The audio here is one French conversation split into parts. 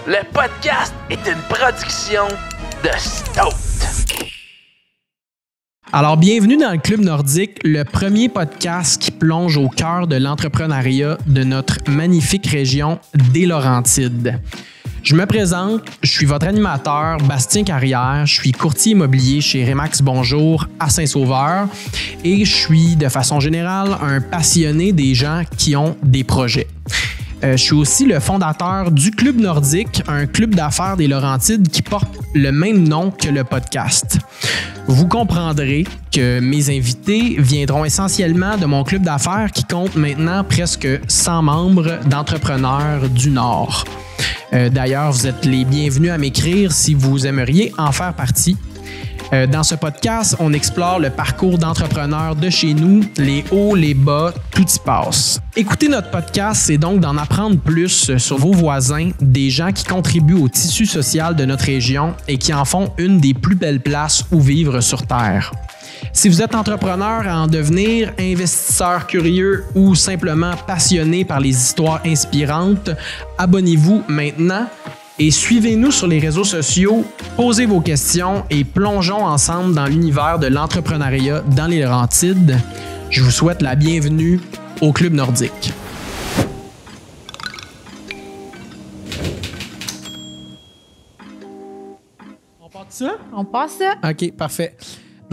Le podcast est une production de Stout. Alors, bienvenue dans le Club Nordique, le premier podcast qui plonge au cœur de l'entrepreneuriat de notre magnifique région des Laurentides. Je me présente, je suis votre animateur, Bastien Carrière, je suis courtier immobilier chez Remax Bonjour à Saint-Sauveur et je suis de façon générale un passionné des gens qui ont des projets. Je suis aussi le fondateur du Club Nordique, un club d'affaires des Laurentides qui porte le même nom que le podcast. Vous comprendrez que mes invités viendront essentiellement de mon club d'affaires qui compte maintenant presque 100 membres d'entrepreneurs du Nord. D'ailleurs, vous êtes les bienvenus à m'écrire si vous aimeriez en faire partie. Dans ce podcast, on explore le parcours d'entrepreneurs de chez nous, les hauts, les bas, tout y passe. Écouter notre podcast, c'est donc d'en apprendre plus sur vos voisins, des gens qui contribuent au tissu social de notre région et qui en font une des plus belles places où vivre sur Terre. Si vous êtes entrepreneur à en devenir, investisseur curieux ou simplement passionné par les histoires inspirantes, abonnez-vous maintenant. Et suivez-nous sur les réseaux sociaux, posez vos questions et plongeons ensemble dans l'univers de l'entrepreneuriat dans les Laurentides. Je vous souhaite la bienvenue au Club Nordique. On part de ça? On passe ça. OK, parfait.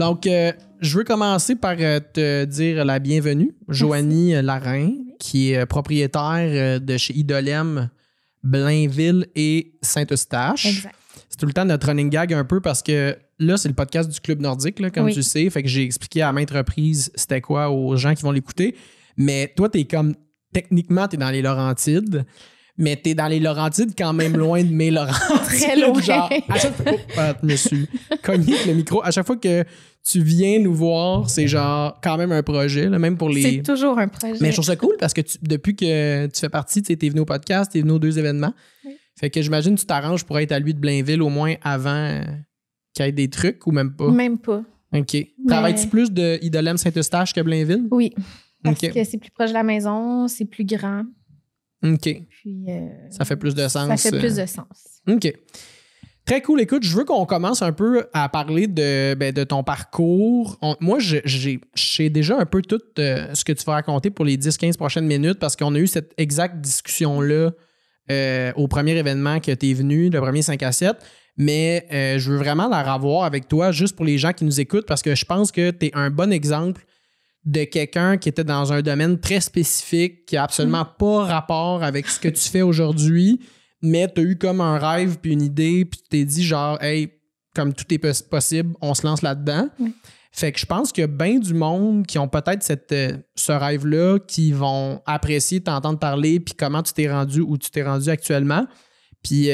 Donc, je veux commencer par te dire la bienvenue. Joanie Larin, qui est propriétaire de chez Idolem, Blainville et Saint-Eustache. Exact. C'est tout le temps notre running gag un peu parce que là, c'est le podcast du Club Nordique, là, comme tu sais. Fait que j'ai expliqué à maintes reprises c'était quoi aux gens qui vont l'écouter. Mais toi, t'es comme... Techniquement, t'es dans les Laurentides, mais t'es dans les Laurentides quand même loin de mes Laurentides. Très loin. Genre, à chaque fois... je me suis cogné avec le micro. À chaque fois que tu viens nous voir, c'est genre quand même un projet, là, même pour les... C'est toujours un projet. Mais je trouve ça cool parce que depuis que tu fais partie, tu es venu au podcast, tu es venu aux 2 événements. Oui. Fait que j'imagine que tu t'arranges pour être à lui de Blainville au moins avant qu'il y ait des trucs ou même pas? Même pas. OK. Mais... Travailles-tu plus de Idolem Saint-Eustache que Blainville? Oui. Parce que c'est plus proche de la maison, c'est plus grand. OK. Puis, ça fait plus de sens. Ça fait plus de sens. OK. Très cool. Écoute, je veux qu'on commence un peu à parler de ton parcours. Moi, je sais déjà un peu tout ce que tu vas raconter pour les 10-15 prochaines minutes parce qu'on a eu cette exacte discussion-là au premier événement que tu es venu, le premier 5 à 7. Mais je veux vraiment la revoir avec toi juste pour les gens qui nous écoutent parce que je pense que tu es un bon exemple de quelqu'un qui était dans un domaine très spécifique, qui n'a absolument pas rapport avec ce que tu fais aujourd'hui. Mais tu as eu comme un rêve puis une idée, puis tu t'es dit genre, hey, comme tout est possible, on se lance là-dedans. Oui. Fait que je pense qu'il y a bien du monde qui ont peut-être ce rêve-là, qui vont apprécier t'entendre parler, puis comment tu t'es rendu où tu t'es rendu actuellement. Puis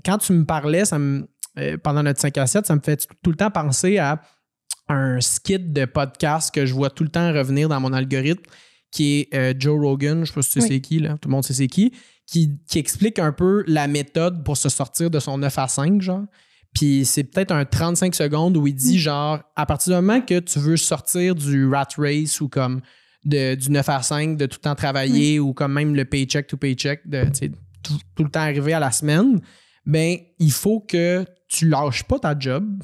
quand tu me parlais, pendant notre 5 à 7, ça me fait tout le temps penser à un skit de podcast que je vois tout le temps revenir dans mon algorithme, qui est Joe Rogan, je ne sais pas si tu sais c'est qui, là, tout le monde sait c'est qui explique un peu la méthode pour se sortir de son 9 à 5, genre. Puis c'est peut-être un 35 secondes où il dit, genre, à partir du moment que tu veux sortir du rat race ou comme du 9 à 5, de tout le temps travailler ou comme même le paycheck to paycheck, de tout le temps arriver à la semaine, ben il faut que tu lâches pas ta job,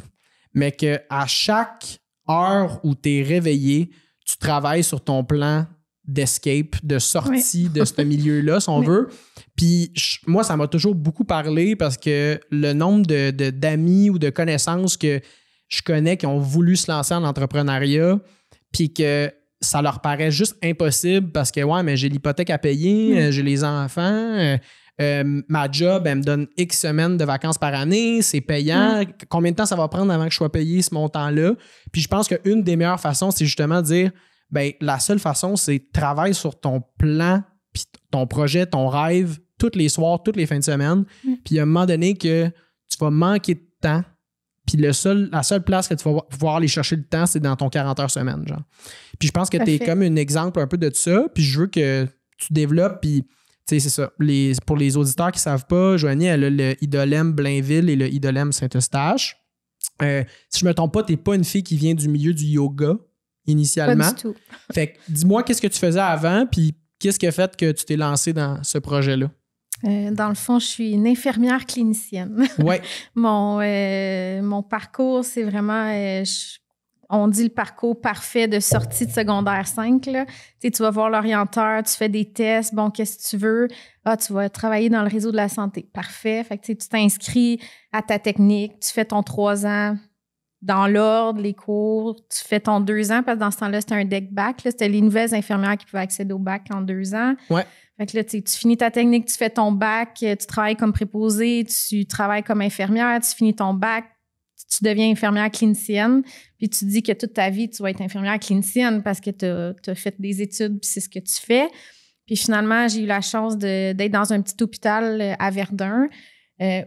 mais qu'à chaque heure où tu es réveillé, tu travailles sur ton plan d'escape, de sortie de ce milieu-là, si on veut. Puis moi, ça m'a toujours beaucoup parlé parce que le nombre d'amis ou de connaissances que je connais qui ont voulu se lancer en entrepreneuriat, puis que ça leur paraît juste impossible parce que, ouais, mais j'ai l'hypothèque à payer, j'ai les enfants, ma job, elle me donne X semaines de vacances par année, c'est payant. Combien de temps ça va prendre avant que je sois payé ce montant-là? Puis je pense qu'une des meilleures façons, c'est justement de dire, ben la seule façon, c'est travailler sur ton plan, puis ton projet, ton rêve, tous les soirs, toutes les fins de semaine. Puis à un moment donné que tu vas manquer de temps, puis la seule place que tu vas pouvoir aller chercher le temps, c'est dans ton 40 heures semaine, genre. Puis je pense que tu es comme un exemple un peu de ça, puis je veux que tu développes, puis tu sais, c'est ça. Pour les auditeurs qui ne savent pas, Joanie, elle a le Idolem Blainville et le Idolem Saint-Eustache. Si je ne me trompe pas, tu n'es pas une fille qui vient du milieu du yoga initialement. Pas du tout. Fait que dis-moi qu'est-ce que tu faisais avant, puis qu'est-ce qui a fait que tu t'es lancé dans ce projet-là? Dans le fond, je suis une infirmière clinicienne. Ouais. Mon parcours, c'est vraiment... on dit le parcours parfait de sortie de secondaire 5. Là. Tu vas voir l'orienteur, tu fais des tests. Bon, qu'est-ce que tu veux? Ah, tu vas travailler dans le réseau de la santé. Parfait. Fait que tu t'inscris à ta technique. Tu fais ton 3 ans dans l'ordre, les cours. Tu fais ton 2 ans parce que dans ce temps-là, c'était un deck bac. Là. C'était les nouvelles infirmières qui pouvaient accéder au bac en 2 ans. Ouais. Fait que là, tu finis ta technique, tu fais ton bac, tu travailles comme préposée, tu travailles comme infirmière, tu finis ton bac, tu deviens infirmière clinicienne, puis tu dis que toute ta vie, tu vas être infirmière clinicienne parce que tu as fait des études, puis c'est ce que tu fais. Puis finalement, j'ai eu la chance d'être dans un petit hôpital à Verdun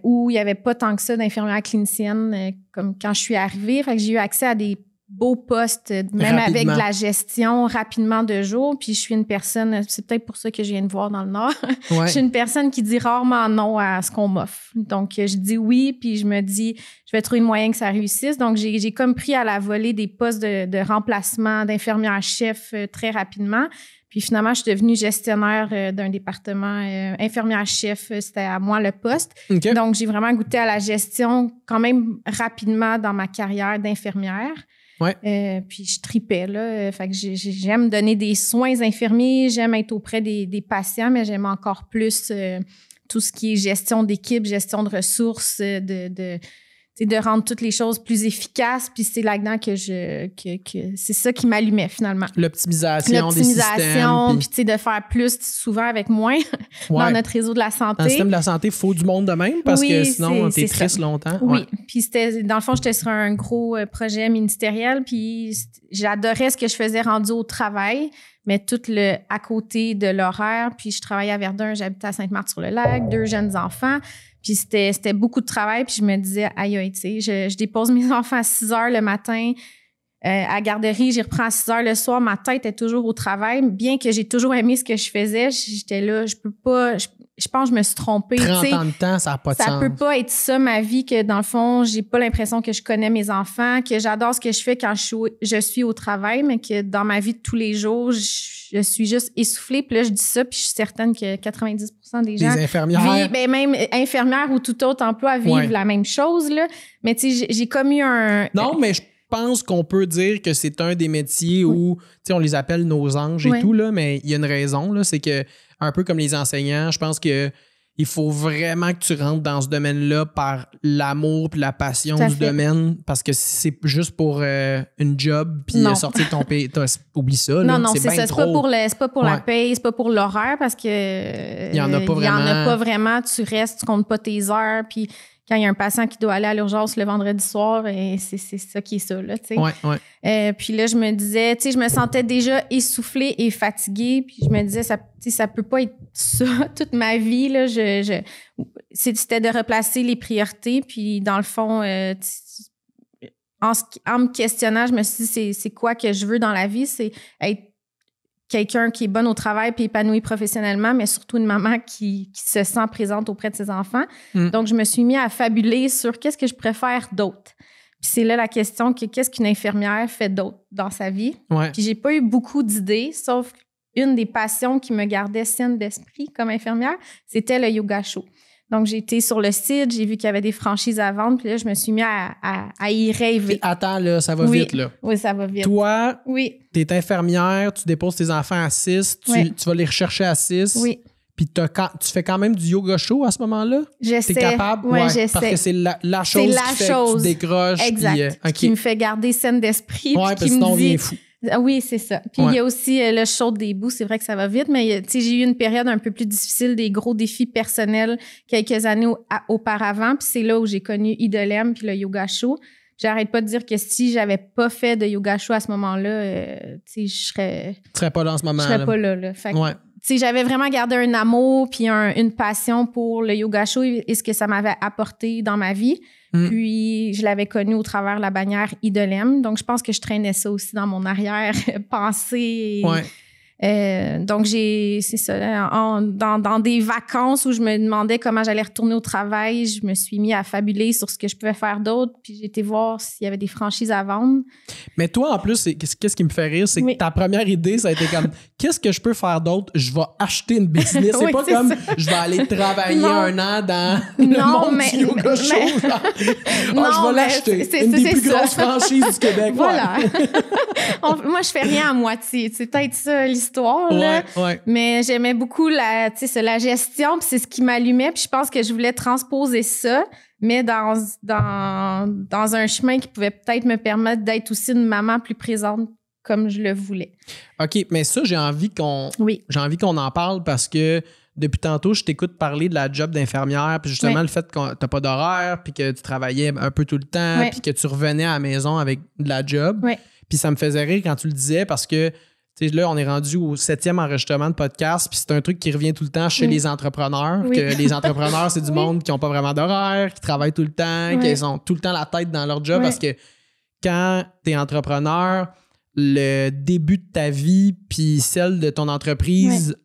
où il n'y avait pas tant que ça d'infirmière clinicienne comme quand je suis arrivée. Fait que j'ai eu accès à des beaux postes, même avec de la gestion rapidement de jour. Puis je suis une personne, c'est peut-être pour ça que je viens de voir dans le Nord. Ouais. Je suis une personne qui dit rarement non à ce qu'on m'offre. Donc, je dis oui, puis je me dis, je vais trouver une moyen que ça réussisse. Donc, j'ai comme pris à la volée des postes de remplacement d'infirmière-chef très rapidement. Puis finalement, je suis devenue gestionnaire d'un département infirmière-chef. C'était à moi le poste. Okay. Donc, j'ai vraiment goûté à la gestion quand même rapidement dans ma carrière d'infirmière. Ouais. Puis je tripais, là. Fait que j'aime donner des soins infirmiers, j'aime être auprès des patients, mais j'aime encore plus tout ce qui est gestion d'équipe, gestion de ressources, de rendre toutes les choses plus efficaces. Puis c'est là-dedans que c'est ça qui m'allumait finalement. L'optimisation des systèmes. Puis de faire plus souvent avec moins dans notre réseau de la santé. Dans le système de la santé, il faut du monde de même parce que sinon, t'es triste longtemps. Oui, puis dans le fond, j'étais sur un gros projet ministériel puis j'adorais ce que je faisais rendu au travail, mais tout à côté de l'horaire. Puis je travaillais à Verdun, j'habitais à Sainte-Marthe-sur-le-Lac, 2 jeunes enfants. Puis c'était beaucoup de travail. Puis je me disais, aïe, tu sais, je dépose mes enfants à 6 heures le matin à la garderie. J'y reprends à 6 heures le soir. Ma tête est toujours au travail. Bien que j'ai toujours aimé ce que je faisais, j'étais là, je peux pas... Je pense que je me suis trompée. 30 ans de temps, ça n'a pas de sens. Ça peut pas être ça, ma vie, que dans le fond, j'ai pas l'impression que je connais mes enfants, que j'adore ce que je fais quand je suis au travail, mais que dans ma vie de tous les jours, je suis juste essoufflée. Puis là, je dis ça, puis je suis certaine que 90% des gens... Des infirmières. Même infirmières ou tout autre emploi vivent la même chose, là. Mais tu sais, j'ai comme eu un... Non, mais je pense qu'on peut dire que c'est un des métiers où, tu sais, on les appelle nos anges et tout, là, mais il y a une raison, là, c'est que un peu comme les enseignants, je pense que il faut vraiment que tu rentres dans ce domaine-là par l'amour et la passion du domaine, parce que si c'est juste pour une job puis sortir de ton pays, oublie ça. Là, non, c'est ça. C'est pas pour la paye, c'est pas pour l'horaire, parce que il y en a pas vraiment. Il y en a pas vraiment. Tu restes, tu comptes pas tes heures, puis quand il y a un patient qui doit aller à l'urgence le vendredi soir, et c'est ça qui est ça, là, tu sais. Ouais. Puis là, je me disais, tu sais, je me sentais déjà essoufflée et fatiguée, puis je me disais, ça peut pas être ça toute ma vie, là. C'était de replacer les priorités, puis dans le fond, en me questionnant, je me suis dit, c'est quoi que je veux dans la vie? C'est être quelqu'un qui est bonne au travail puis épanoui professionnellement, mais surtout une maman qui se sent présente auprès de ses enfants. Donc, je me suis mis à fabuler sur qu'est-ce que je préfère d'autre. Puis c'est là la question qu'est-ce qu'une infirmière fait d'autre dans sa vie. Ouais. Puis j'ai pas eu beaucoup d'idées, sauf une des passions qui me gardait saine d'esprit comme infirmière, c'était le yoga show. Donc, j'ai été sur le site, j'ai vu qu'il y avait des franchises à vendre, puis là, je me suis mis à y rêver. Attends, là, ça va vite, là. Oui, ça va vite. Toi, t'es infirmière, tu déposes tes enfants à 6, tu vas les rechercher à 6. Oui. Puis tu fais quand même du yoga show à ce moment-là? J'essaie. T'es capable? Oui, j'essaie. Parce que c'est la chose qui fait que tu décroches. Exact. Puis, qui me fait garder saine d'esprit. Oui, parce que sinon on devient fou. Oui, c'est ça. Puis il y a aussi le show des bouts, c'est vrai que ça va vite, mais j'ai eu une période un peu plus difficile, des gros défis personnels quelques années auparavant, puis c'est là où j'ai connu Idolem puis le yoga show. J'arrête pas de dire que si j'avais pas fait de yoga show à ce moment-là, je serais... Tu serais pas là en ce moment-là. Je serais pas là. Fait que, j'avais vraiment gardé un amour puis une passion pour le yoga show et ce que ça m'avait apporté dans ma vie. Puis, je l'avais connu au travers de la bannière Idolem. Donc, je pense que je traînais ça aussi dans mon arrière-pensée. Donc, c'est ça. Dans des vacances où je me demandais comment j'allais retourner au travail, je me suis mis à fabuler sur ce que je pouvais faire d'autre. Puis, j'ai été voir s'il y avait des franchises à vendre. Mais toi, en plus, qu'est-ce qui me fait rire, c'est que ta première idée, ça a été comme qu'est-ce que je peux faire d'autre? Je vais acheter une business. C'est Oui, pas c'est comme ça. je vais aller travailler Non. un an dans Non, le monde mais- du yoga show. mais- Genre. Non, Je vais mais l'acheter. c'est- Une des c'est plus ça. grosses franchises du Québec. Voilà. Moi, je fais rien à moitié. C'est peut-être ça l'histoire. Là. Ouais. Mais j'aimais beaucoup la gestion, puis c'est ce qui m'allumait. Puis je pense que je voulais transposer ça, mais dans un chemin qui pouvait peut-être me permettre d'être aussi une maman plus présente comme je le voulais. OK, mais ça, j'ai envie qu'on en parle parce que depuis tantôt, je t'écoute parler de la job d'infirmière, puis justement le fait que t'as pas d'horaire, puis que tu travaillais un peu tout le temps, puis que tu revenais à la maison avec de la job. Puis ça me faisait rire quand tu le disais parce que tu sais, là, on est rendu au 7e enregistrement de podcast, puis c'est un truc qui revient tout le temps chez les entrepreneurs, que les entrepreneurs, c'est du monde qui n'ont pas vraiment d'horaire, qui travaillent tout le temps, qui ont tout le temps la tête dans leur job parce que quand tu es entrepreneur, le début de ta vie puis celle de ton entreprise,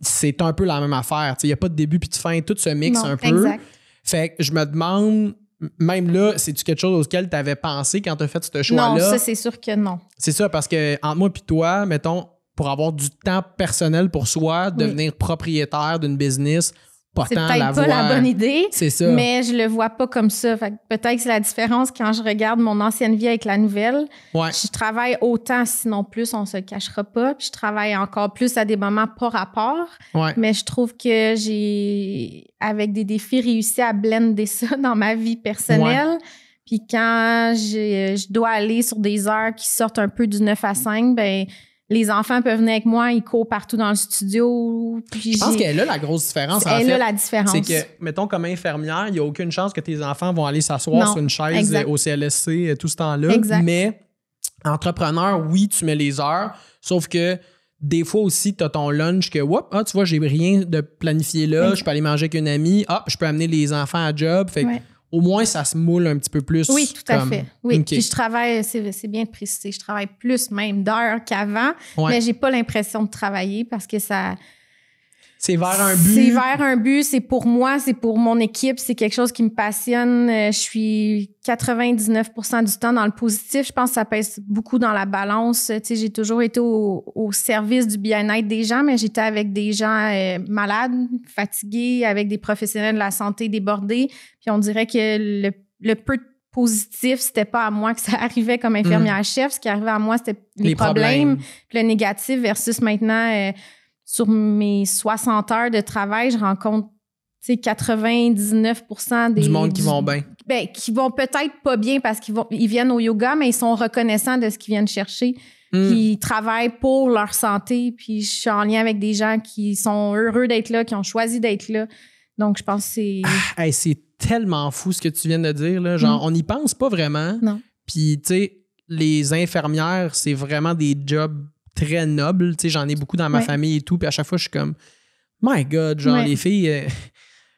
c'est un peu la même affaire. Il n'y a pas de début puis de fin, tout se mixe un peu. Exact. Fait que je me demande, même là, c'est-tu quelque chose auquel tu avais pensé quand tu as fait ce choix-là? Non, ça, c'est sûr que non. C'est ça, parce que entre moi et toi, mettons, pour avoir du temps personnel pour soi, devenir propriétaire d'une business, pas c'est tant peut-être la pas voie. la bonne idée, C'est ça. mais je le vois pas comme ça. Fait que peut-être que c'est la différence quand je regarde mon ancienne vie avec la nouvelle. Ouais. Je travaille autant, sinon plus, on se le cachera pas. Puis je travaille encore plus à des moments pas rapport. Ouais. Mais je trouve que j'ai, avec des défis, réussi à blender ça dans ma vie personnelle. Puis quand je dois aller sur des heures qui sortent un peu du 9 à 5, ben les enfants peuvent venir avec moi, ils courent partout dans le studio. Puis je pense qu'elle a la grosse différence, en fait. Elle a la différence. C'est que, mettons, comme infirmière, il n'y a aucune chance que tes enfants vont aller s'asseoir sur une chaise au CLSC tout ce temps-là. Exact. Mais entrepreneur, oui, tu mets les heures, sauf que des fois aussi, tu as ton lunch que, tu vois, j'ai rien de planifié là, je peux aller manger avec une amie, je peux amener les enfants à job. Fait que, au moins, ça se moule un petit peu plus. Oui, tout à fait. Oui. Okay. Puis je travaille, c'est bien précisé, je travaille plus même d'heures qu'avant, mais j'ai pas l'impression de travailler parce que ça... C'est vers un but. C'est vers un but, c'est pour moi, c'est pour mon équipe, c'est quelque chose qui me passionne. Je suis 99% du temps dans le positif. Je pense que ça pèse beaucoup dans la balance. Tu sais, j'ai toujours été au service du bien-être des gens, mais j'étais avec des gens malades, fatigués, avec des professionnels de la santé débordés. Puis on dirait que le peu de positif, c'était pas à moi que ça arrivait comme infirmière-chef. Ce qui arrivait à moi, c'était les problèmes. Puis le négatif versus maintenant... sur mes 60 heures de travail, je rencontre 99% du monde qui vont bien. Ben, qui vont peut-être pas bien parce qu'ils viennent au yoga, mais ils sont reconnaissants de ce qu'ils viennent chercher. Puis ils travaillent pour leur santé. Puis je suis en lien avec des gens qui sont heureux d'être là, qui ont choisi d'être là. Donc, je pense que c'est... c'est tellement fou ce que tu viens de dire. Là. Genre, on n'y pense pas vraiment. Non. Puis, tu sais, les infirmières, c'est vraiment des jobs très noble, tu sais, j'en ai beaucoup dans ma famille et tout, puis à chaque fois, je suis comme, my God, genre, les filles,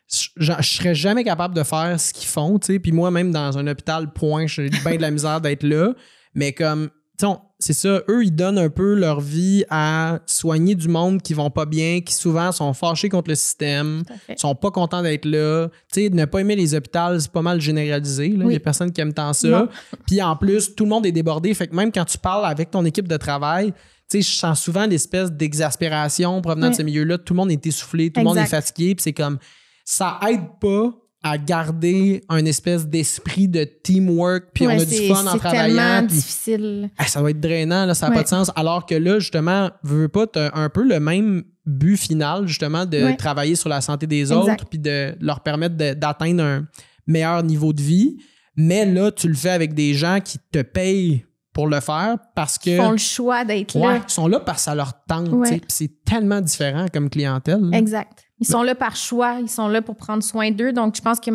je serais jamais capable de faire ce qu'ils font, tu sais, puis moi, même dans un hôpital, j'ai bien de la misère d'être là, mais comme, tu sais, c'est ça, eux, ils donnent un peu leur vie à soigner du monde qui vont pas bien, qui souvent sont fâchés contre le système, sont pas contents d'être là, tu sais, ne pas aimer les hôpitaux, c'est pas mal généralisé, là, il y a personne qui aime tant ça, puis en plus, tout le monde est débordé, fait que même quand tu parles avec ton équipe de travail, tu sais, je sens souvent l'espèce d'exaspération provenant de ce milieu-là. Tout le monde est essoufflé, tout le monde est fatigué. Puis c'est comme, ça aide pas à garder un espèce d'esprit de teamwork. Puis on a du fun en travaillant. C'est tellement puis, difficile. Ça va être drainant, là, ça n'a pas de sens. Alors que là, justement, veux pas, t'as un peu le même but final, justement, de travailler sur la santé des autres puis de leur permettre d'atteindre un meilleur niveau de vie. Mais là, tu le fais avec des gens qui te payent pour le faire parce que... Ils font le choix d'être là. Ils sont là parce que ça leur tente. Puis c'est tellement différent comme clientèle. Là. Exact. Ils sont là par choix. Ils sont là pour prendre soin d'eux. Donc, je pense que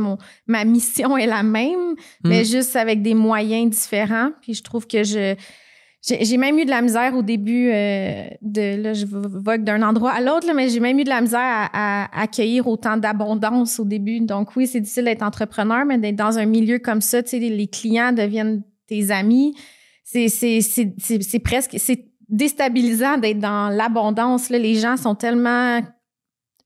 ma mission est la même, mais juste avec des moyens différents. Puis je trouve que j'ai même eu de la misère au début là, je vogue d'un endroit à l'autre, là, mais j'ai même eu de la misère à accueillir autant d'abondance au début. Donc oui, c'est difficile d'être entrepreneur, mais d'être dans un milieu comme ça, tu sais, les clients deviennent tes amis. C'est presque... C'est déstabilisant d'être dans l'abondance. Là. Les gens sont tellement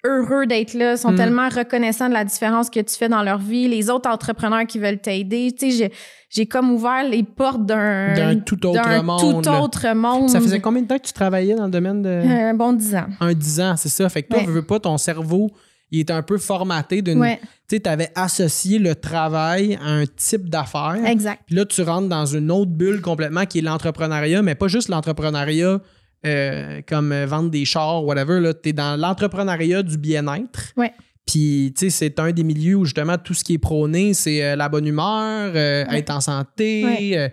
heureux d'être là, sont tellement reconnaissants de la différence que tu fais dans leur vie. Les autres entrepreneurs qui veulent t'aider, tu sais, j'ai comme ouvert les portes d'un tout autre monde. Ça faisait combien de temps que tu travaillais dans le domaine de... Un bon 10 ans. 10 ans, c'est ça. Fait que toi, veux pas, ton cerveau, il est un peu formaté d'une... Ouais. Tu sais, t'avais associé le travail à un type d'affaires. Exact. Puis là, tu rentres dans une autre bulle complètement qui est l'entrepreneuriat, mais pas juste l'entrepreneuriat comme vendre des chars, whatever. Là, t'es dans l'entrepreneuriat du bien-être. Ouais. Puis, tu sais, c'est un des milieux où justement tout ce qui est prôné, c'est la bonne humeur, être en santé,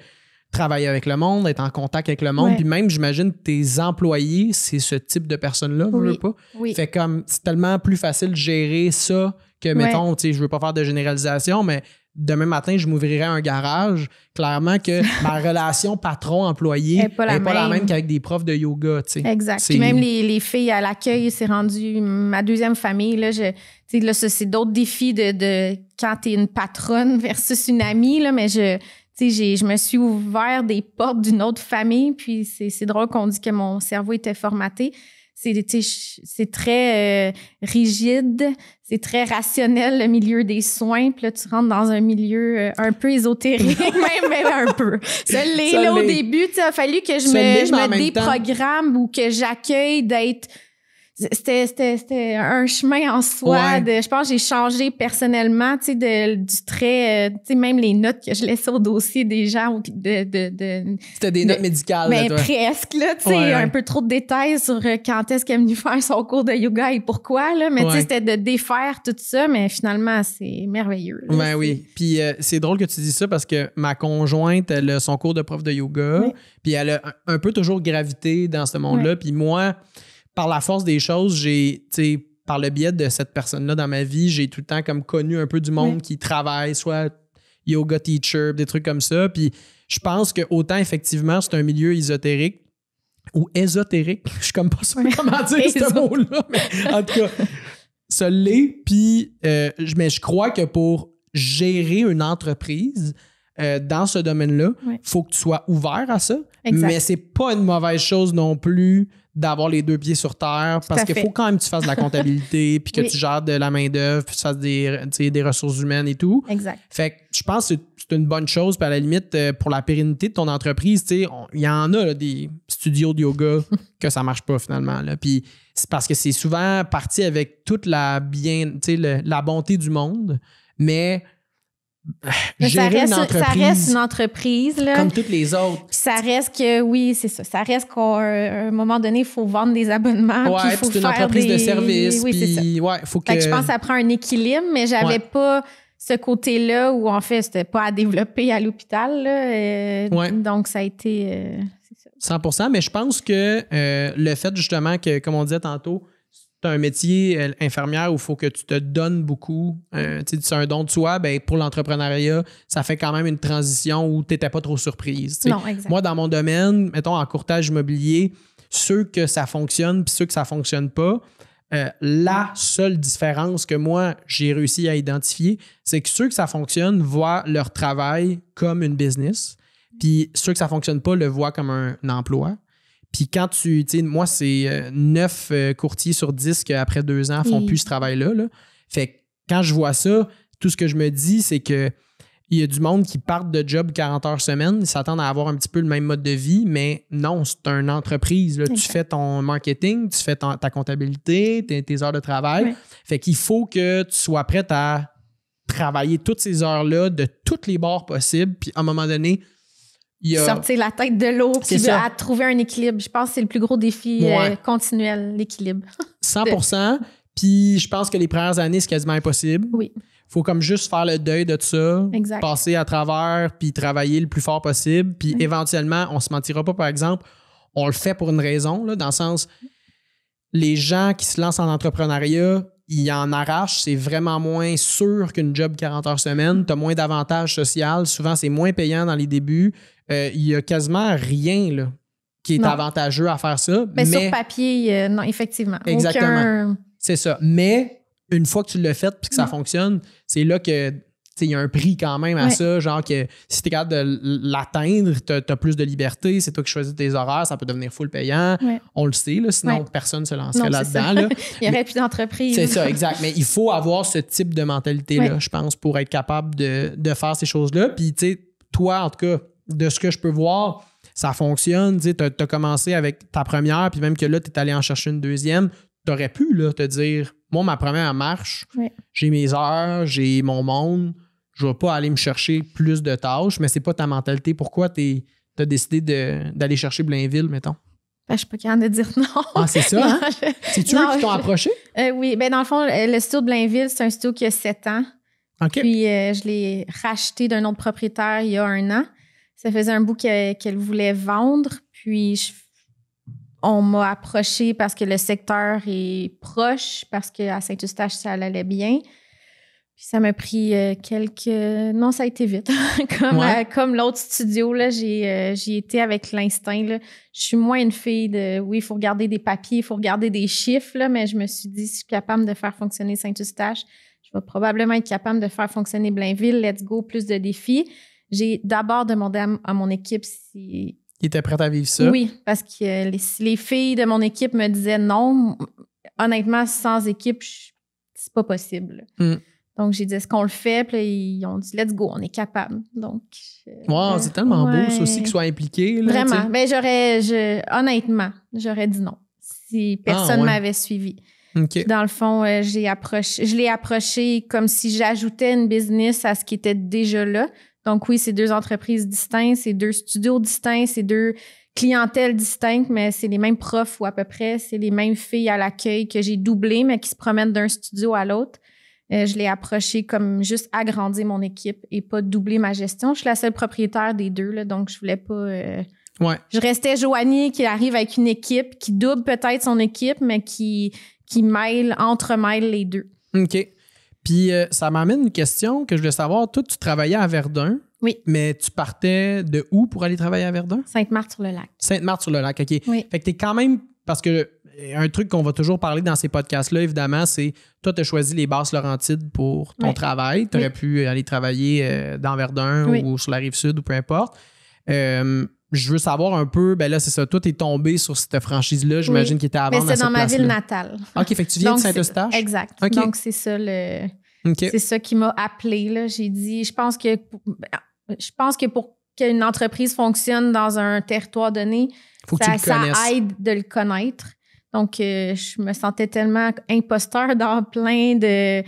travailler avec le monde, être en contact avec le monde. Puis même, j'imagine, tes employés, c'est ce type de personnes-là, veux pas? Oui. Fait comme, c'est tellement plus facile de gérer ça que, mettons, tu sais, je veux pas faire de généralisation, mais demain matin, je m'ouvrirais un garage. Clairement que ma relation patron-employé n'est pas la même qu'avec des profs de yoga, tu sais. Exact. Puis même les filles à l'accueil, c'est rendu ma deuxième famille. Là, là c'est d'autres défis de quand tu es une patronne versus une amie, là, mais je me suis ouvert des portes d'une autre famille, puis c'est drôle qu'on dit que mon cerveau était formaté. C'est très rigide, c'est très rationnel, le milieu des soins. Puis là, tu rentres dans un milieu un peu ésotérique, même un peu. Ça l'est, là, au début. Il a fallu que je me déprogramme ou que j'accueille d'être... C'était un chemin en soi. Je pense que j'ai changé personnellement, tu sais, du trait, tu sais, même les notes que je laissais au dossier des gens. C'était des notes médicales, mais toi. presque, là, tu sais, un peu trop de détails sur quand est-ce qu'elle est venue faire son cours de yoga et pourquoi, là. Mais tu sais, c'était de défaire tout ça, mais finalement, c'est merveilleux. Là, ben oui. Puis c'est drôle que tu dis ça parce que ma conjointe, elle a son cours de prof de yoga, puis elle a un peu toujours gravité dans ce monde-là. Puis moi... Par la force des choses, j'ai, tu sais, par le biais de cette personne-là dans ma vie, j'ai tout le temps comme connu un peu du monde qui travaille, soit yoga teacher, des trucs comme ça. Puis je pense que autant effectivement, c'est un milieu ésotérique ou ésotérique, je suis comme pas sûr comment dire ce mot-là, mais en tout cas, ça l'est. Puis mais je crois que pour gérer une entreprise dans ce domaine-là, il faut que tu sois ouvert à ça. Exact. Mais c'est pas une mauvaise chose non plus d'avoir les deux pieds sur terre parce qu'il faut quand même que tu fasses de la comptabilité puis que tu gères de la main-d'œuvre puis tu fasses des ressources humaines et tout. Exact. Fait que je pense que c'est une bonne chose. Puis à la limite, pour la pérennité de ton entreprise, il y en a là, des studios de yoga que ça marche pas finalement. Là. Puis c'est parce que c'est souvent parti avec toute la bonté du monde, mais ça reste une entreprise. Là. Comme toutes les autres. Puis ça reste que, oui, c'est ça. Ça reste qu'à un moment donné, il faut vendre des abonnements. Ouais, puis c'est une entreprise de service. Oui, c'est ça. Ouais, faut que... Fait que je pense que ça prend un équilibre, mais j'avais pas ce côté-là où, en fait, c'était pas à développer à l'hôpital. Là, donc, ça a été... 100%, mais je pense que le fait, justement, que, comme on disait tantôt, tu as un métier infirmière où il faut que tu te donnes beaucoup. C'est un don de soi. Ben, pour l'entrepreneuriat, ça fait quand même une transition où tu n'étais pas trop surprise. Non, exact. Moi, dans mon domaine, mettons en courtage immobilier, ceux que ça fonctionne puis ceux que ça ne fonctionne pas, la seule différence que moi, j'ai réussi à identifier, c'est que ceux que ça fonctionne voient leur travail comme une business. Puis ceux que ça ne fonctionne pas le voient comme un emploi. Puis quand tu sais, moi, c'est 9 courtiers sur 10 qui, après 2 ans, font plus ce travail-là. Là. Fait que quand je vois ça, tout ce que je me dis, c'est que il y a du monde qui partent de job 40 heures semaine, ils s'attendent à avoir un petit peu le même mode de vie, mais non, c'est une entreprise. Là. Tu fais ton marketing, tu fais ta comptabilité, tes heures de travail. Oui. Fait qu'il faut que tu sois prête à travailler toutes ces heures-là de toutes les bords possibles. Puis à un moment donné, sortir la tête de l'eau puis à trouver un équilibre. Je pense que c'est le plus gros défi continuel, l'équilibre. 100%. Puis je pense que les premières années, c'est quasiment impossible. Oui. Faut comme juste faire le deuil de ça, exact. Passer à travers puis travailler le plus fort possible. Puis éventuellement, on se mentira pas, par exemple, on le fait pour une raison, là, dans le sens, les gens qui se lancent en entrepreneuriat, ils en arrachent, c'est vraiment moins sûr qu'une job 40 heures semaine. Tu as moins d'avantages sociaux. Souvent, c'est moins payant dans les débuts. Il y a quasiment rien là, qui est avantageux à faire ça. Mais sur papier, non, effectivement. Exactement. C'est ça. Mais une fois que tu l'as fait et que ça fonctionne, c'est là que il y a un prix quand même à ça, genre que si t'es capable de l'atteindre, t'as plus de liberté, c'est toi qui choisis tes horaires, ça peut devenir full payant. Ouais. On le sait, là, sinon personne ne se lancerait là-dedans. Là. Il n'y aurait plus d'entreprise. C'est ça, exact. Mais il faut avoir ce type de mentalité-là, je pense, pour être capable de faire ces choses-là. Puis, tu sais, toi, en tout cas, de ce que je peux voir, ça fonctionne. Tu sais, t'as commencé avec ta première, puis même que là, t'es allé en chercher une deuxième. T'aurais pu là, te dire, moi, ma première marche, j'ai mes heures, j'ai mon monde. Je ne vais pas aller me chercher plus de tâches, mais c'est pas ta mentalité. Pourquoi tu as décidé d'aller chercher Blainville, mettons? Ben, je suis pas capable de dire non. Ah, c'est ça? Hein? C'est-tu eux qui t'ont approché? Oui. Ben, dans le fond, le studio de Blainville, c'est un studio qui a 7 ans. OK. Puis, je l'ai racheté d'un autre propriétaire il y a 1 an. Ça faisait un bout qu'elle voulait vendre. Puis, on m'a approché parce que le secteur est proche, parce qu'à Saint-Eustache, ça allait bien. Puis ça m'a pris Non, ça a été vite. Comme l'autre studio, là, j'y étais avec l'instinct. Là. Je suis moins une fille de... Oui, il faut regarder des papiers, il faut regarder des chiffres, là, mais je me suis dit, si je suis capable de faire fonctionner Saint-Eustache, je vais probablement être capable de faire fonctionner Blainville. Let's go, plus de défis. J'ai d'abord demandé à mon équipe si... Ils étaient prêts à vivre ça? Oui, parce que les filles de mon équipe me disaient non. Honnêtement, sans équipe, c'est pas possible. Donc, j'ai dit, est-ce qu'on le fait? Puis là, ils ont dit, let's go, on est capable. Donc, c'est tellement beau, ça aussi, qu'ils soient impliqués. Là, vraiment. Ben, honnêtement, j'aurais dit non si personne m'avait suivi. Okay. Dans le fond, je l'ai approché comme si j'ajoutais une business à ce qui était déjà là. Donc, oui, c'est 2 entreprises distinctes, c'est 2 studios distincts, c'est 2 clientèles distinctes, mais c'est les mêmes profs ou à peu près, c'est les mêmes filles à l'accueil que j'ai doublées, mais qui se promènent d'un studio à l'autre. Je l'ai approché comme juste agrandir mon équipe et pas doubler ma gestion. Je suis la seule propriétaire des 2, là, donc je voulais pas... Je restais Joanie qui arrive avec une équipe, qui double peut-être son équipe, mais qui entremêle les 2. OK. Puis ça m'amène une question que je voulais savoir. Toi, tu travaillais à Verdun. Oui. Mais tu partais de où pour aller travailler à Verdun? Sainte-Marthe-sur-le-Lac. Sainte-Marthe-sur-le-Lac, OK. Oui. Fait que t'es quand même... Parce que un truc qu'on va toujours parler dans ces podcasts-là, évidemment, c'est toi, tu as choisi les Basses-Laurentides pour ton travail. Tu aurais pu aller travailler dans Verdun ou sur la Rive-Sud ou peu importe. Je veux savoir un peu, ben là, c'est ça, toi, t'es tombé sur cette franchise-là, j'imagine qu'il était à vendre à cette place-là. Mais c'est dans ma ville natale. OK, fait que tu viens de Saint-Eustache? Exact. Okay. Donc, c'est ça c'est ça qui m'a appelé là. J'ai dit, je pense que pour qu'une entreprise fonctionne dans un territoire donné, ça aide de le connaître. Donc, je me sentais tellement imposteur dans plein de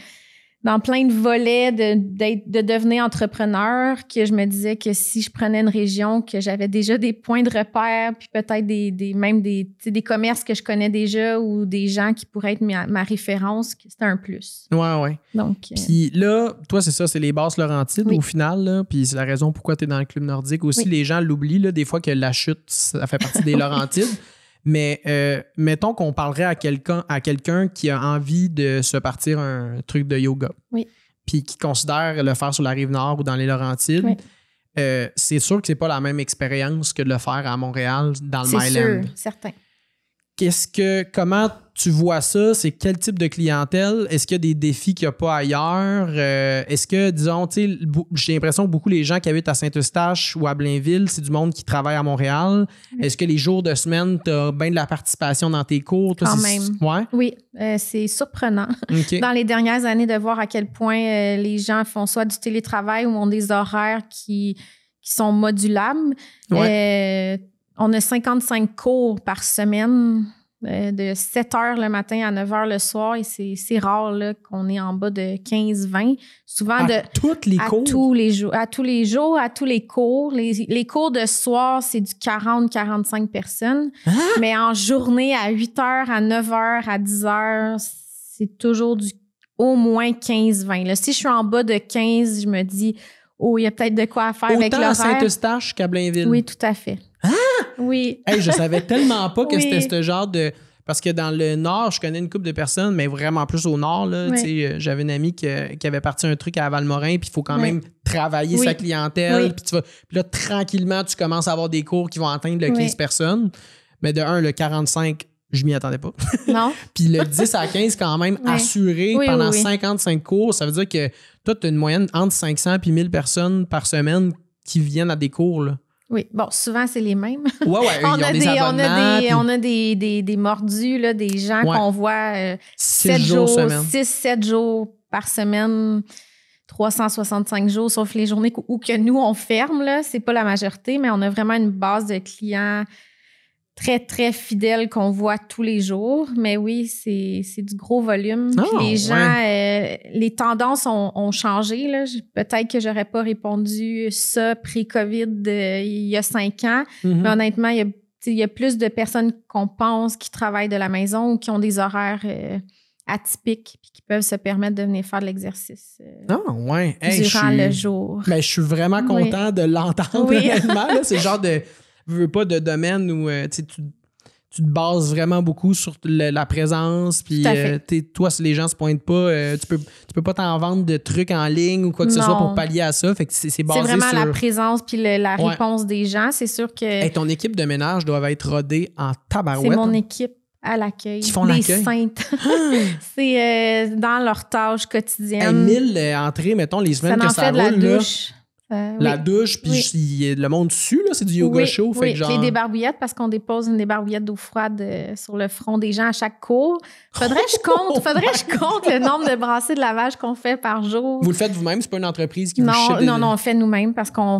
volets de devenir entrepreneur que je me disais que si je prenais une région, que j'avais déjà des points de repère, puis peut-être des commerces que je connais déjà ou des gens qui pourraient être ma référence, que c'était un plus. Ouais. Donc, puis là, toi, c'est ça, c'est les Basses-Laurentides au final, là, puis c'est la raison pourquoi tu es dans le club nordique. Aussi, les gens l'oublient, là, des fois que la chute, ça fait partie des Laurentides. Mais mettons qu'on parlerait à quelqu'un qui a envie de se partir un truc de yoga. Oui. Puis qui considère le faire sur la Rive-Nord ou dans les Laurentides. Oui. C'est sûr que c'est pas la même expérience que de le faire à Montréal, dans le Myland. C'est sûr, certain. Comment tu vois ça? C'est quel type de clientèle? Est-ce qu'il y a des défis qu'il n'y a pas ailleurs? Est-ce que, disons, tu sais, j'ai l'impression que beaucoup les gens qui habitent à Saint-Eustache ou à Blainville, c'est du monde qui travaille à Montréal. Oui. Est-ce que les jours de semaine, tu as bien de la participation dans tes cours? Quand même. Ouais? Oui, c'est surprenant. Okay. Dans les dernières années, de voir à quel point les gens font soit du télétravail ou ont des horaires qui sont modulables. Ouais. On a 55 cours par semaine, de 7 heures le matin à 9 heures le soir, et c'est rare là, qu'on est en bas de 15-20. Souvent tous les cours? À tous les jours, à tous les cours. Les cours de soir, c'est du 40-45 personnes. Hein? Mais en journée, à 8 heures, à 9 heures, à 10 heures, c'est toujours au moins 15-20. Là, si je suis en bas de 15, je me dis, il y a peut-être de quoi faire avec l'horaire. Autant à Saint-Eustache qu'à Blainville? Oui, tout à fait. Ah! Oui. Hey, je savais tellement pas que c'était ce genre de... Parce que dans le Nord, je connais une couple de personnes, mais vraiment plus au Nord. Là, j'avais une amie qui avait parti un truc à Valmorin, puis il faut quand même travailler sa clientèle. Puis là, tranquillement, tu commences à avoir des cours qui vont atteindre le 15 personnes. Mais de un, le 45, Je m'y attendais pas. Non? Puis le 10 à 15, quand même, assuré pendant 55 cours, ça veut dire que toi, tu as une moyenne entre 500 et 1000 personnes par semaine qui viennent à des cours, là. Oui, bon, souvent, c'est les mêmes. Ouais, on a des mordus, là, des gens qu'on voit 6-7 jours par semaine, 365 jours, sauf les journées où que nous, on ferme, là. C'est pas la majorité, mais on a vraiment une base de clients très, très fidèles qu'on voit tous les jours. Mais oui, c'est du gros volume. Puis les gens, les tendances ont changé, là. Peut-être que j'aurais pas répondu ça pré-COVID il y a 5 ans. Mais honnêtement, il y a plus de personnes qu'on pense qui travaillent de la maison ou qui ont des horaires atypiques puis qui peuvent se permettre de venir faire de l'exercice durant le jour. Mais je suis vraiment content de l'entendre, honnêtement. Là, c'est le genre de... veux pas de domaine où tu te bases vraiment beaucoup sur la présence. Puis toi, si les gens se pointent pas, tu peux pas t'en vendre de trucs en ligne ou quoi que ce soit pour pallier à ça. Fait que c'est basé sur... C'est vraiment la présence puis la réponse des gens. C'est sûr que... Hey, ton équipe de ménage doit être rodée en tabarouette. C'est mon équipe à l'accueil. Qui font l'accueil? Des saintes. C'est dans leur tâche quotidienne. 1000 entrées, mettons, les semaines que ça roule. Ça en fait de la douche. La douche, puis le monde dessus, là, c'est du yoga chaud. Fait que genre... les débarbouillettes, parce qu'on dépose une débarbouillette d'eau froide sur le front des gens à chaque cours. Faudrait que je compte le nombre de brassées de lavage qu'on fait par jour. Vous le faites vous-même? C'est pas une entreprise qui vous ship Non, on le fait nous-mêmes parce dans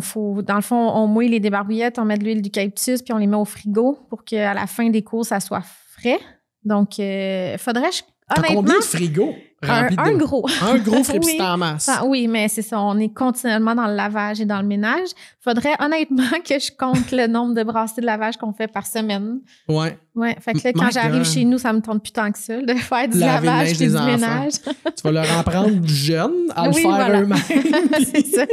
le fond, on mouille les débarbouillettes, on met de l'huile d'eucalyptus, puis on les met au frigo pour qu'à la fin des cours, ça soit frais. Donc, faudrait que T'as combien de frigos? Un gros. Un gros fripsite en masse. Oui, mais c'est ça. On est continuellement dans le lavage et dans le ménage. Faudrait honnêtement que je compte le nombre de brassées de lavage qu'on fait par semaine. Ouais. Fait que là, quand j'arrive chez nous, ça me tente plus tant que ça de faire du lavage et du ménage. Tu vas leur apprendre jeunes à le faire eux-mêmes. C'est ça.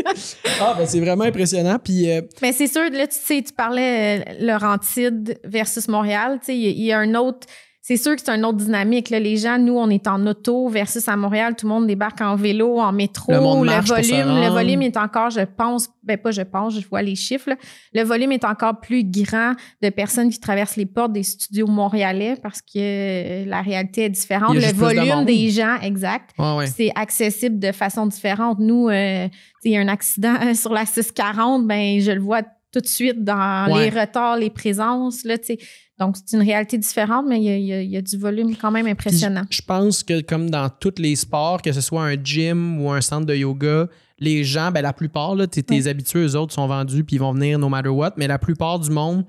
C'est vraiment impressionnant. Puis, mais c'est sûr, là, tu parlais Laurentides versus Montréal. Tu sais, il y a un autre... C'est sûr que c'est une autre dynamique. Là. Les gens, nous, on est en auto versus à Montréal, tout le monde débarque en vélo, en métro. Le volume est encore, je vois les chiffres. Là. Le volume est encore plus grand de personnes qui traversent les portes des studios montréalais parce que la réalité est différente. Le volume des gens, exact, c'est accessible de façon différente. Nous, il y a un accident sur la 640, je le vois tout de suite dans les retards, les présences, là, tu sais. Donc, c'est une réalité différente, mais il y a du volume quand même impressionnant. Puis, je pense que comme dans tous les sports, que ce soit un gym ou un centre de yoga, les gens, la plupart, là, tes habitués, eux autres, sont vendus puis ils vont venir no matter what, mais la plupart du monde,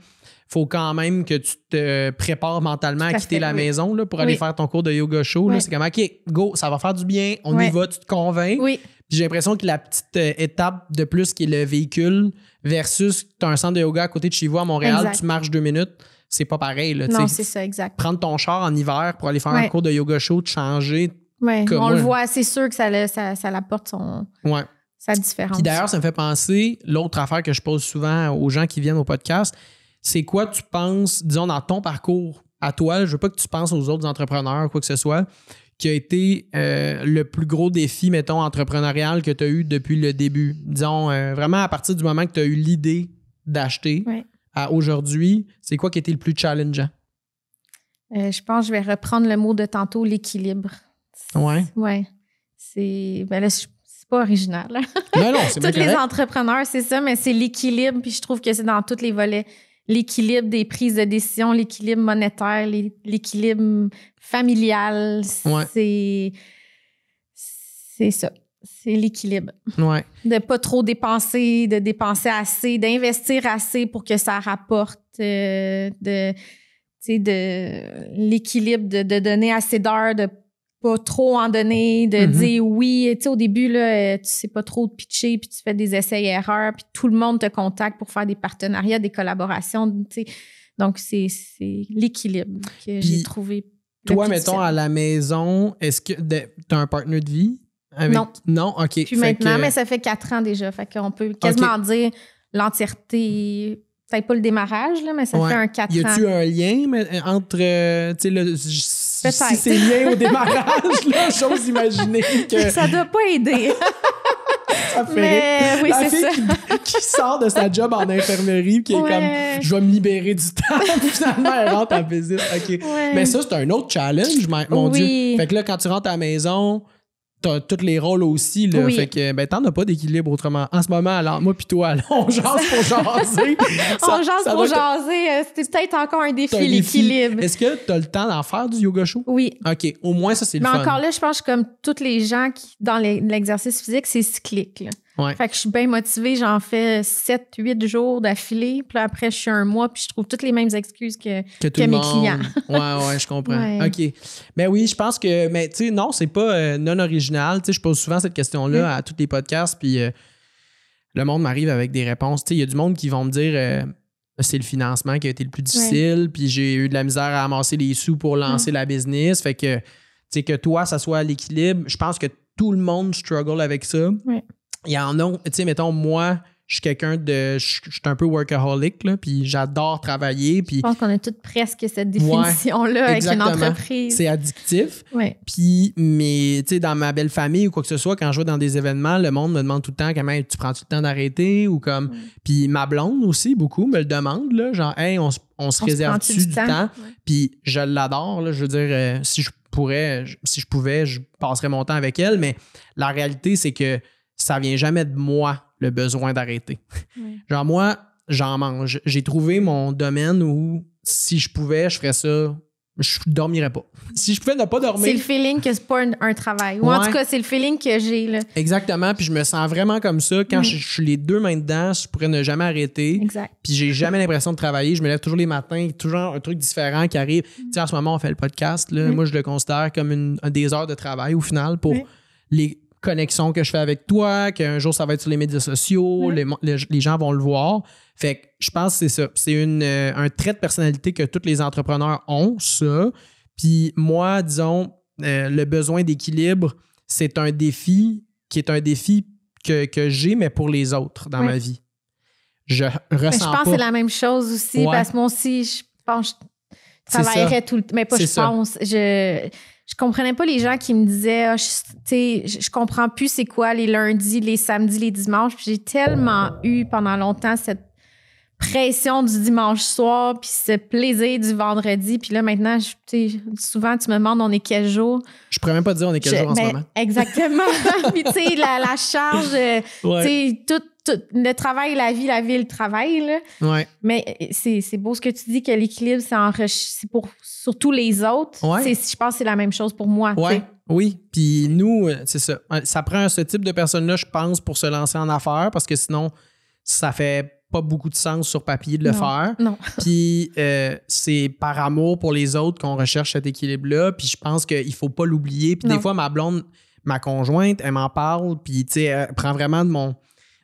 faut quand même que tu te prépares mentalement à quitter la maison là, pour aller faire ton cours de yoga show. Là. C'est comme, OK, go, ça va faire du bien, on y va, tu te convaincs. Oui. Puis j'ai l'impression que la petite étape de plus qui est le véhicule versus tu as un centre de yoga à côté de chez vous à Montréal, tu marches 2 minutes, c'est pas pareil. Là, non, c'est ça, exact. Prendre ton char en hiver pour aller faire un cours de yoga show, te changer. Oui, on le voit, c'est sûr que ça apporte sa différence. Puis d'ailleurs, ça me fait penser, l'autre affaire que je pose souvent aux gens qui viennent au podcast, c'est quoi tu penses, disons, dans ton parcours à toi, je veux pas que tu penses aux autres entrepreneurs ou quoi que ce soit, qui a été le plus gros défi, mettons, entrepreneurial que tu as eu depuis le début? Disons, vraiment à partir du moment que tu as eu l'idée d'acheter à aujourd'hui, c'est quoi qui a été le plus challengeant? Je pense que je vais reprendre le mot de tantôt, l'équilibre. Ouais. C'est pas original. Non, c'est bien tous les entrepreneurs, c'est ça, mais c'est l'équilibre, puis je trouve que c'est dans tous les volets. L'équilibre des prises de décision, l'équilibre monétaire, l'équilibre familial, c'est ça. C'est l'équilibre. Ouais. De pas trop dépenser, de dépenser assez, d'investir assez pour que ça rapporte, de l'équilibre, de donner assez d'heures, de pas trop en donner, de dire oui. Tu sais, au début, là, tu sais pas trop te pitcher, puis tu fais des essais-erreurs, puis tout le monde te contacte pour faire des partenariats, des collaborations. Tu sais. Donc, c'est l'équilibre que j'ai trouvé. Toi, mettons, à la maison, est-ce que tu as un partenaire de vie? Non, OK. Puis maintenant, mais ça fait 4 ans déjà. Fait qu'on peut quasiment dire l'entièreté... Peut-être pas le démarrage, là, mais ça fait un 4 ans. Y a-tu un lien entre, si c'est lié au démarrage, là, j'ose imaginer que... Ça doit pas aider. Ça me fait rire. Oui, la c'est fille ça. qui sort de sa job en infirmerie qui est comme je vais me libérer du temps. Finalement, elle rentre en visite. OK. Ouais. Mais ça, c'est un autre challenge, mon Oui. Dieu. Fait que là, quand tu rentres à la maison, t'as tous les rôles aussi. Là. Oui. Fait que t'en as pas d'équilibre autrement. En ce moment, alors, moi pis toi, là, on jase pour jaser. On jase pour jaser. C'était peut-être encore un défi, l'équilibre. Est-ce que t'as le temps d'en faire du yoga show? Oui. OK. Au moins, ça, c'est le Mais fun. encore là, je pense que comme tous les gens qui, dans l'exercice physique, c'est cyclique. Là. Ouais. Fait que je suis bien motivée. J'en fais 7-8 jours d'affilée. Puis là, après, je suis un mois. Puis je trouve toutes les mêmes excuses que tout le mes monde. clients. Ouais, je comprends. Ouais. OK. Mais oui, je pense que... Mais tu sais, non, c'est pas non original. Tu sais, je pose souvent cette question-là à tous les podcasts. Puis le monde m'arrive avec des réponses. Tu sais, il y a du monde qui vont me dire... c'est le financement qui a été le plus difficile. Puis j'ai eu de la misère à amasser les sous pour lancer la business. Fait que, tu sais, que toi, ça soit à l'équilibre. Je pense que tout le monde struggle avec ça. Ouais. Il y en a, tu sais, mettons, moi, je suis quelqu'un de... Je suis un peu workaholic, là, puis j'adore travailler. Puis je pense qu'on a toutes presque cette définition-là avec une entreprise. C'est addictif. Ouais. Puis, mais, tu sais, dans ma belle famille ou quoi que ce soit, quand je vais dans des événements, le monde me demande tout le temps, comment tu prends-tu le temps d'arrêter ou comme... Puis ma blonde aussi, beaucoup, me le demande, là, genre, hey, on se réserve-tu du temps? Puis je l'adore, là, je veux dire, si je pouvais, je passerais mon temps avec elle, mais la réalité, c'est que ça vient jamais de moi, le besoin d'arrêter. Ouais. Genre, moi, j'en mange. J'ai trouvé mon domaine où, si je pouvais, je ferais ça. Je dormirais pas. Si je pouvais ne pas dormir... C'est le feeling que c'est pas un travail. Ou en tout cas, c'est le feeling que j'ai. Là. Exactement. Puis je me sens vraiment comme ça. Quand je suis les deux mains dedans, je pourrais ne jamais arrêter. Exact. Puis j'ai jamais l'impression de travailler. Je me lève toujours les matins. Toujours un truc différent qui arrive. Tu sais, en ce moment, on fait le podcast. Là. Moi, je le considère comme des heures de travail au final pour les connexions que je fais avec toi, qu'un jour ça va être sur les médias sociaux, les gens vont le voir. Fait que je pense que c'est ça. C'est un trait de personnalité que tous les entrepreneurs ont, ça. Puis moi, disons, le besoin d'équilibre, c'est un défi qui est un défi que j'ai, mais pour les autres dans ma vie. Je ressens pas... Je pense que c'est la même chose aussi, parce que moi aussi, je pense que je travaillerais tout le temps. Mais pas, je pense. Je comprenais pas les gens qui me disaient je comprends plus c'est quoi les lundis, les samedis, les dimanches. Puis j'ai tellement eu pendant longtemps cette pression du dimanche soir puis ce plaisir du vendredi. Puis là, maintenant, souvent, tu me demandes on est quel jour. Je pourrais même pas te dire on est quel jour en ce moment. Exactement. Puis tu sais, la charge, tu sais, tout le travail, la vie le travail. Là. Ouais. Mais c'est beau ce que tu dis, que l'équilibre, c'est pour surtout les autres. Ouais. Je pense que c'est la même chose pour moi. Ouais. Oui. Puis nous, c'est ça. Ça prend ce type de personne-là, je pense, pour se lancer en affaires parce que sinon, ça fait pas beaucoup de sens sur papier de le faire. Non. Puis c'est par amour pour les autres qu'on recherche cet équilibre-là. Puis je pense qu'il faut pas l'oublier. Puis des fois, ma blonde, ma conjointe, elle m'en parle. Puis tu sais, elle prend vraiment de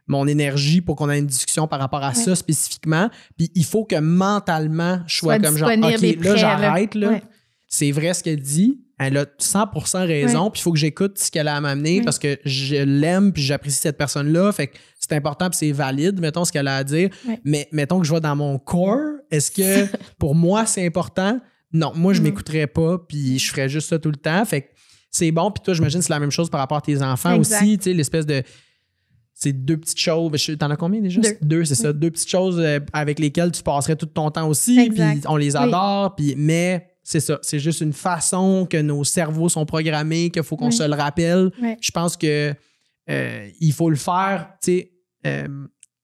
mon énergie pour qu'on ait une discussion par rapport à ça spécifiquement. Puis il faut que mentalement, je sois comme genre, OK, là, j'arrête. Là. Ouais. C'est vrai ce qu'elle dit. Elle a 100% raison. Puis il faut que j'écoute ce qu'elle a à m'amener parce que je l'aime puis j'apprécie cette personne-là. Fait que c'est important puis c'est valide, mettons, ce qu'elle a à dire. Ouais. Mais mettons que je vais dans mon core. Est-ce que pour moi, c'est important? Non, moi, je m'écouterais pas puis je ferais juste ça tout le temps. Fait que c'est bon. Puis toi, j'imagine que c'est la même chose par rapport à tes enfants aussi. Tu sais, l'espèce de... C'est deux petites choses. T'en as combien déjà? Deux, c'est ça. Deux petites choses avec lesquelles tu passerais tout ton temps aussi. Puis on les adore. Puis, mais c'est ça. C'est juste une façon que nos cerveaux sont programmés, qu'il faut qu'on se le rappelle. Je pense que il faut le faire. Tu sais,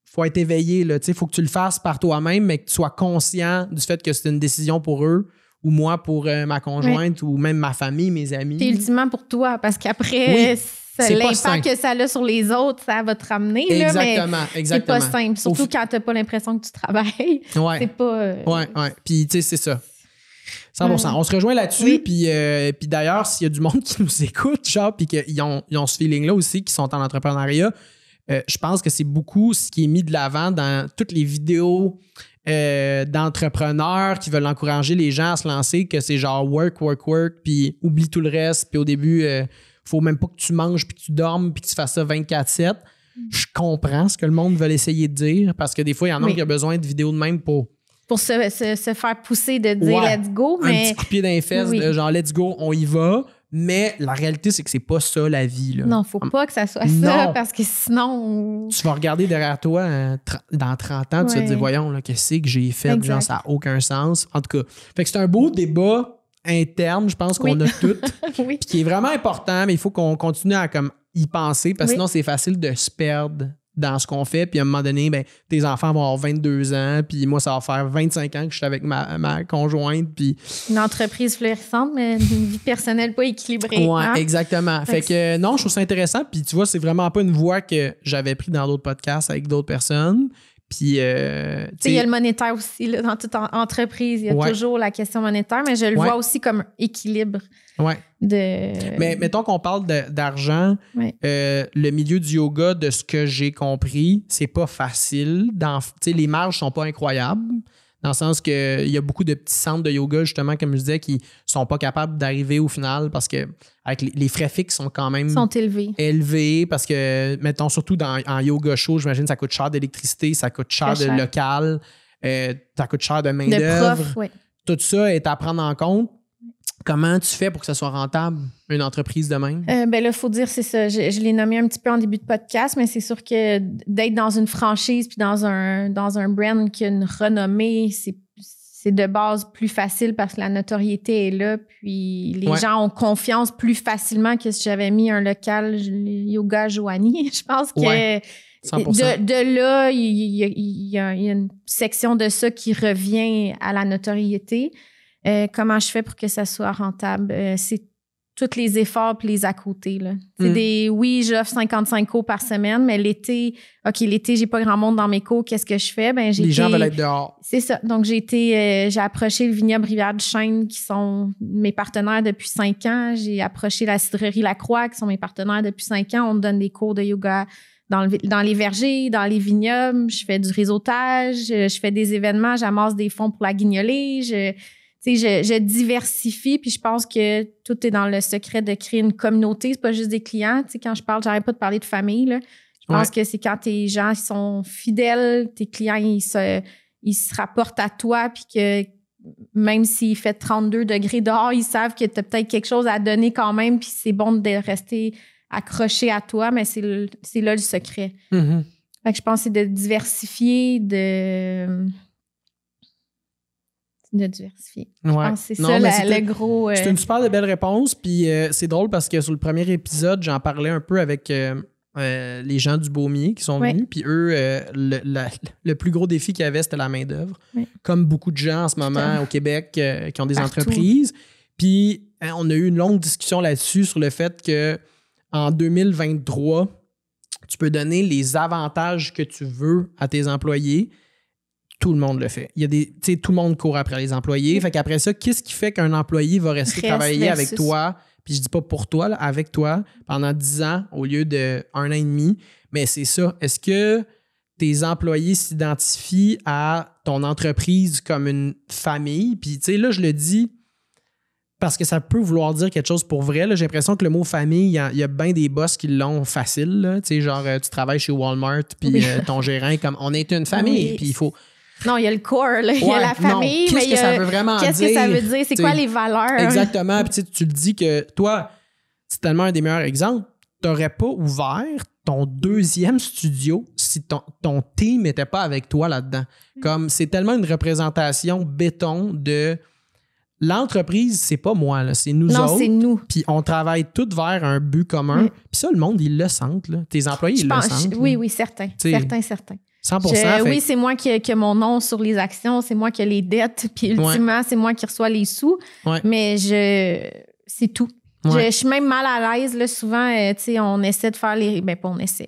faut être éveillé. Il faut que tu le fasses par toi-même, mais que tu sois conscient du fait que c'est une décision pour eux ou moi pour ma conjointe ou même ma famille, mes amis. C'est ultimement pour toi parce qu'après... l'impact que ça a sur les autres, ça va te ramener. Exactement, là, mais c'est pas simple. Surtout quand t'as pas l'impression que tu travailles. C'est pas... Ouais. Puis, tu sais, c'est ça. 100%. On se rejoint là-dessus. Puis d'ailleurs, s'il y a du monde qui nous écoute, genre, puis qu'ils ont ce feeling-là aussi, qui sont en entrepreneuriat, je pense que c'est beaucoup ce qui est mis de l'avant dans toutes les vidéos d'entrepreneurs qui veulent encourager les gens à se lancer, que c'est genre work, puis oublie tout le reste. Puis au début... faut même pas que tu manges puis que tu dormes puis que tu fasses ça 24/7. Je comprends ce que le monde veut essayer de dire parce que des fois, il y en a qui ont besoin de vidéos de même pour se faire pousser de dire let's go. Un petit coup de pied dans les fesses de genre let's go, on y va. Mais la réalité, c'est que c'est pas ça la vie. Là. Non, faut pas que ça soit ça, parce que sinon... Tu vas regarder derrière toi dans 30 ans, tu vas te dire, voyons, là, qu'est-ce que j'ai fait? Genre, ça n'a aucun sens. En tout cas, fait que c'est un beau débat interne, je pense qu'on a tout. Oui. Qui est vraiment important, mais il faut qu'on continue à comme, y penser, parce que sinon, c'est facile de se perdre dans ce qu'on fait. Puis à un moment donné, ben, tes enfants vont avoir 22 ans, puis moi, ça va faire 25 ans que je suis avec ma conjointe. Puis... Une entreprise florissante, mais une vie personnelle pas équilibrée. Ouais, hein? exactement. Fait que non, je trouve ça intéressant. Puis tu vois, c'est vraiment pas une voie que j'avais pris dans d'autres podcasts avec d'autres personnes. Puis, il y a le monétaire aussi, là, dans toute entreprise. Il y a toujours la question monétaire, mais je le vois aussi comme équilibre. Ouais. Mais mettons qu'on parle d'argent, le milieu du yoga, de ce que j'ai compris, c'est pas facile. Les marges sont pas incroyables. Dans le sens qu'il y a beaucoup de petits centres de yoga, justement, comme je disais, qui sont pas capables d'arriver au final parce que avec les frais fixes sont quand même élevés parce que, mettons, surtout en yoga show, j'imagine ça coûte cher d'électricité, ça coûte cher de local, ça coûte cher de main-d'œuvre. Tout ça est à prendre en compte. Comment tu fais pour que ça soit rentable, une entreprise de même? Ben là, il faut dire, c'est ça. Je l'ai nommé un petit peu en début de podcast, mais c'est sûr que d'être dans une franchise puis dans un brand qui a une renommée, c'est de base plus facile parce que la notoriété est là. Puis les gens ont confiance plus facilement que si j'avais mis un local Yoga Joanie. Je pense que 100%. de là, il y a une section de ça qui revient à la notoriété. Comment je fais pour que ça soit rentable? C'est tous les efforts puis les à côté. Là. Oui, j'offre 55 cours par semaine, mais l'été, j'ai pas grand monde dans mes cours. Qu'est-ce que je fais? Les gens veulent être dehors. C'est ça. Donc, j'ai approché le vignoble Rivière-du-Chêne, qui sont mes partenaires depuis 5 ans. J'ai approché la cidrerie Lacroix, qui sont mes partenaires depuis 5 ans. On me donne des cours de yoga dans les vergers, dans les vignobles. Je fais du réseautage, je fais des événements, j'amasse des fonds pour la guignolée. Je diversifie, puis je pense que tout est dans le secret de créer une communauté. C'est pas juste des clients. Quand je parle, j'arrête pas de parler de famille. Là. Je pense que c'est quand tes gens sont fidèles, tes clients, ils se rapportent à toi, puis que même s'il fait 32 degrés dehors, ils savent que tu as peut-être quelque chose à donner quand même, puis c'est bon de rester accroché à toi, mais c'est là le secret. Mm-hmm. Fait que je pense que c'est de diversifier, de diversifier. Je pense que c'est le gros... C'est une super belle réponse. Puis c'est drôle parce que sur le premier épisode, j'en parlais un peu avec les gens du Baumier qui sont venus. Puis eux, le plus gros défi qu'ils avaient, c'était la main-d'œuvre. Oui. Comme beaucoup de gens en ce moment au Québec qui ont des entreprises. Puis on a eu une longue discussion là-dessus sur le fait que en 2023, tu peux donner les avantages que tu veux à tes employés. Tout le monde le fait. Il y a tout le monde court après les employés. Fait qu'après ça, qu'est-ce qui fait qu'un employé va rester travailler avec toi? Puis je dis pas pour toi, là, avec toi, pendant 10 ans au lieu de 1 an et demi. Mais c'est ça. Est-ce que tes employés s'identifient à ton entreprise comme une famille? Puis tu sais, là, je le dis parce que ça peut vouloir dire quelque chose pour vrai. Là. J'ai l'impression que le mot famille, il y a bien des boss qui l'ont facile. Là. Tu sais, genre, tu travailles chez Walmart, puis ton gérant est comme, on est une famille, puis il faut... Non, il y a le corps, là. Il y a la famille, mais que ça veut vraiment dire? Qu'est-ce que ça veut dire? C'est quoi les valeurs? Exactement. Puis tu le dis que toi, c'est tellement un des meilleurs exemples. Tu n'aurais pas ouvert ton 2e studio si ton team n'était pas avec toi là-dedans. Comme c'est tellement une représentation béton de l'entreprise, c'est pas moi, là, c'est nous autres. Non, c'est nous. Puis on travaille tous vers un but commun. Puis ça, le monde, ils le sentent. Là. Tes employés, ils le sentent. Oui, certain. Certain. 100%. Oui, c'est moi qui ai mon nom sur les actions, c'est moi qui ai les dettes, puis ultimement, c'est moi qui reçois les sous. Ouais. Mais c'est tout. Ouais. Je suis même mal à l'aise. Là, souvent, on essaie de faire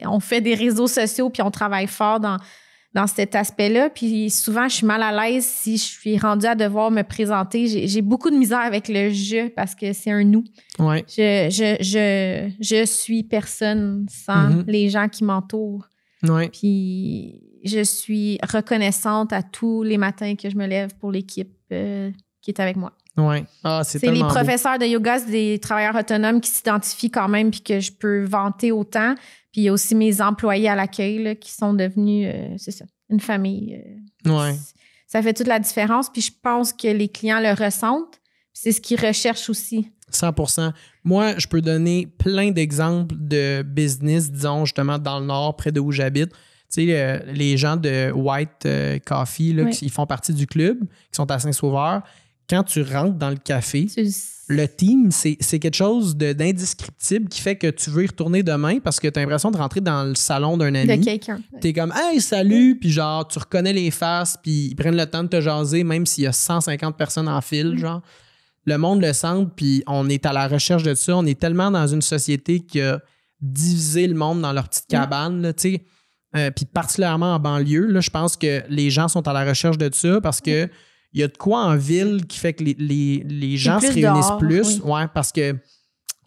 on fait des réseaux sociaux, puis on travaille fort dans cet aspect-là. Puis souvent, je suis mal à l'aise si je suis rendue à devoir me présenter. J'ai beaucoup de misère avec le « je » parce que c'est un « nous ouais. ». Je suis personne sans les gens qui m'entourent. Ouais. Puis je suis reconnaissante à tous les matins que je me lève pour l'équipe qui est avec moi. Oui. Ah, c'est tellement les beau. professeurs de yoga, c'est des travailleurs autonomes qui s'identifient quand même puis que je peux vanter autant. Puis il y a aussi mes employés à l'accueil là, qui sont devenus, c'est ça, une famille. Ouais. Ça fait toute la différence. Puis je pense que les clients le ressentent. C'est ce qu'ils recherchent aussi. 100%. Moi, je peux donner plein d'exemples de business, disons, justement, dans le Nord, près de où j'habite. Tu sais, les gens de White Coffee, là, qui font partie du club, qui sont à Saint-Sauveur, quand tu rentres dans le café, le team, c'est quelque chose d'indescriptible qui fait que tu veux y retourner demain parce que tu as l'impression de rentrer dans le salon d'un ami. De quelqu'un. T'es comme « Hey, salut! » Puis genre, tu reconnais les faces, puis ils prennent le temps de te jaser, même s'il y a 150 personnes en file, genre. Le monde le sent, puis on est à la recherche de ça. On est tellement dans une société qui a divisé le monde dans leur petite cabane, là, tu sais. Puis particulièrement en banlieue, là, je pense que les gens sont à la recherche de ça parce que il y a de quoi en ville qui fait que les gens se réunissent dehors, plus. Oui. Ouais, parce que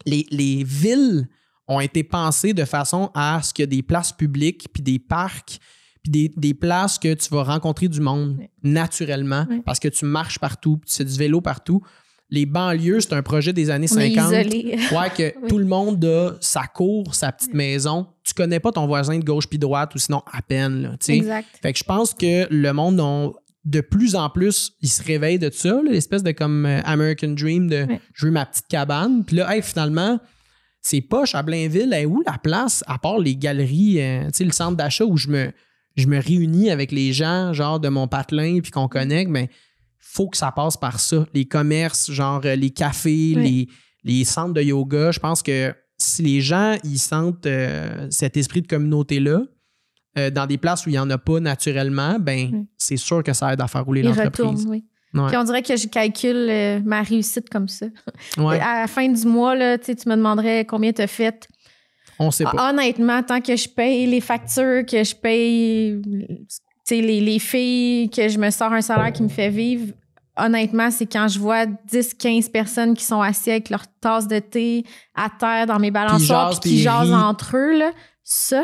les villes ont été pensées de façon à ce qu'il y a des places publiques, puis des parcs, puis des places que tu vas rencontrer du monde naturellement parce que tu marches partout, puis tu fais du vélo partout. Les banlieues, c'est un projet des années 50. Isolé. Ouais, que tout le monde a sa cour, sa petite maison. Tu connais pas ton voisin de gauche puis droite ou sinon à peine. Là, exact. Fait que je pense que le monde, de plus en plus, il se réveille de ça, là, l'espèce de comme American Dream de je veux ma petite cabane. Puis là, finalement, c'est poche à Blainville. Où la place, à part les galeries, le centre d'achat où je me réunis avec les gens, genre de mon patelin, puis qu'on connecte, mais faut que ça passe par ça. Les commerces, genre les cafés, les centres de yoga. Je pense que si les gens ils sentent cet esprit de communauté-là, dans des places où il n'y en a pas naturellement, c'est sûr que ça aide à faire rouler l'entreprise. Retourne, oui. Ouais. Puis on dirait que je calcule ma réussite comme ça. Ouais. À la fin du mois, là, tu me demanderais combien tu as fait. On sait pas. Honnêtement, tant que je paye les factures, que je paye les filles, que je me sors un salaire qui me fait vivre, honnêtement, c'est quand je vois 10-15 personnes qui sont assises avec leur tasse de thé à terre dans mes balançoires puis qui jasent entre eux, là, ça,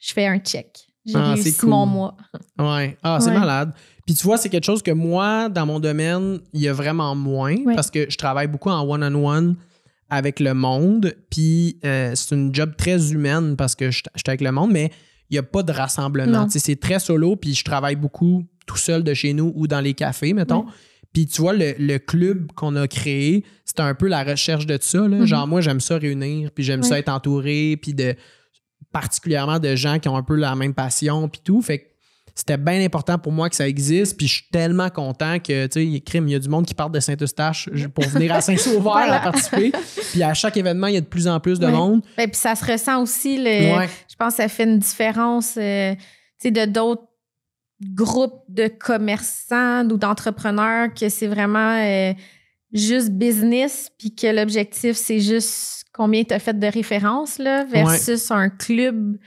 je fais un check. J'ai réussi mon mois. Ouais. Ah, c'est malade. Puis tu vois, c'est quelque chose que moi, dans mon domaine, il y a vraiment moins parce que je travaille beaucoup en one-on-one avec le monde. Puis c'est une job très humaine parce que je suis avec le monde, mais il n'y a pas de rassemblement. C'est très solo, puis je travaille beaucoup tout seul de chez nous ou dans les cafés, mettons. Puis tu vois, le club qu'on a créé, c'était un peu la recherche de ça. Là. Genre, moi, j'aime ça réunir, puis j'aime ça être entouré, puis particulièrement de gens qui ont un peu la même passion, puis tout. Fait que c'était bien important pour moi que ça existe, puis je suis tellement content que, tu sais, il y a du monde qui part de Saint-Eustache pour venir à Saint-Sauveur à participer. Puis à chaque événement, il y a de plus en plus de monde. Et puis ça se ressent aussi, je pense que ça fait une différence, tu sais, de d'autres groupes de commerçants ou d'entrepreneurs que c'est vraiment juste business, puis que l'objectif, c'est juste combien tu as fait de références, là, versus un club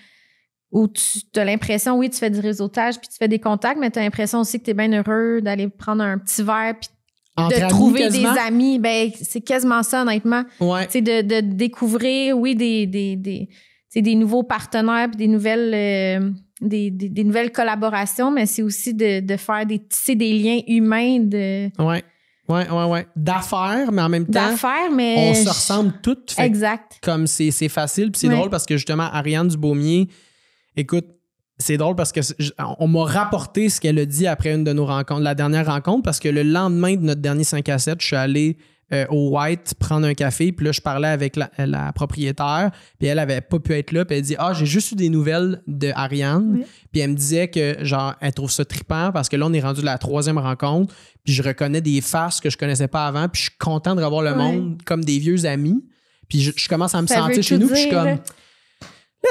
où tu as l'impression, oui, tu fais du réseautage puis tu fais des contacts, mais tu as l'impression aussi que tu es bien heureux d'aller prendre un petit verre puis de trouver des amis. Ben, c'est quasiment ça, honnêtement. C'est de découvrir, oui, des nouveaux partenaires puis des nouvelles collaborations, mais c'est aussi de faire tisser des liens humains Ouais. D'affaires, mais en même temps, on se ressemble toutes. Exact. Comme c'est facile, puis c'est drôle parce que justement, Ariane Dubaumier, écoute, c'est drôle parce que on m'a rapporté ce qu'elle a dit après une de nos rencontres, la dernière rencontre, parce que le lendemain de notre dernier 5 à 7, je suis allé au White prendre un café, puis là, je parlais avec la propriétaire, puis elle avait pas pu être là, puis elle dit « Ah, j'ai juste eu des nouvelles de Ariane. » Puis elle me disait que, genre, elle trouve ça trippant parce que là, on est rendu à la 3e rencontre, puis je reconnais des faces que je connaissais pas avant, puis je suis content de revoir le monde comme des vieux amis. Puis je commence à me sentir chez nous, puis je suis comme...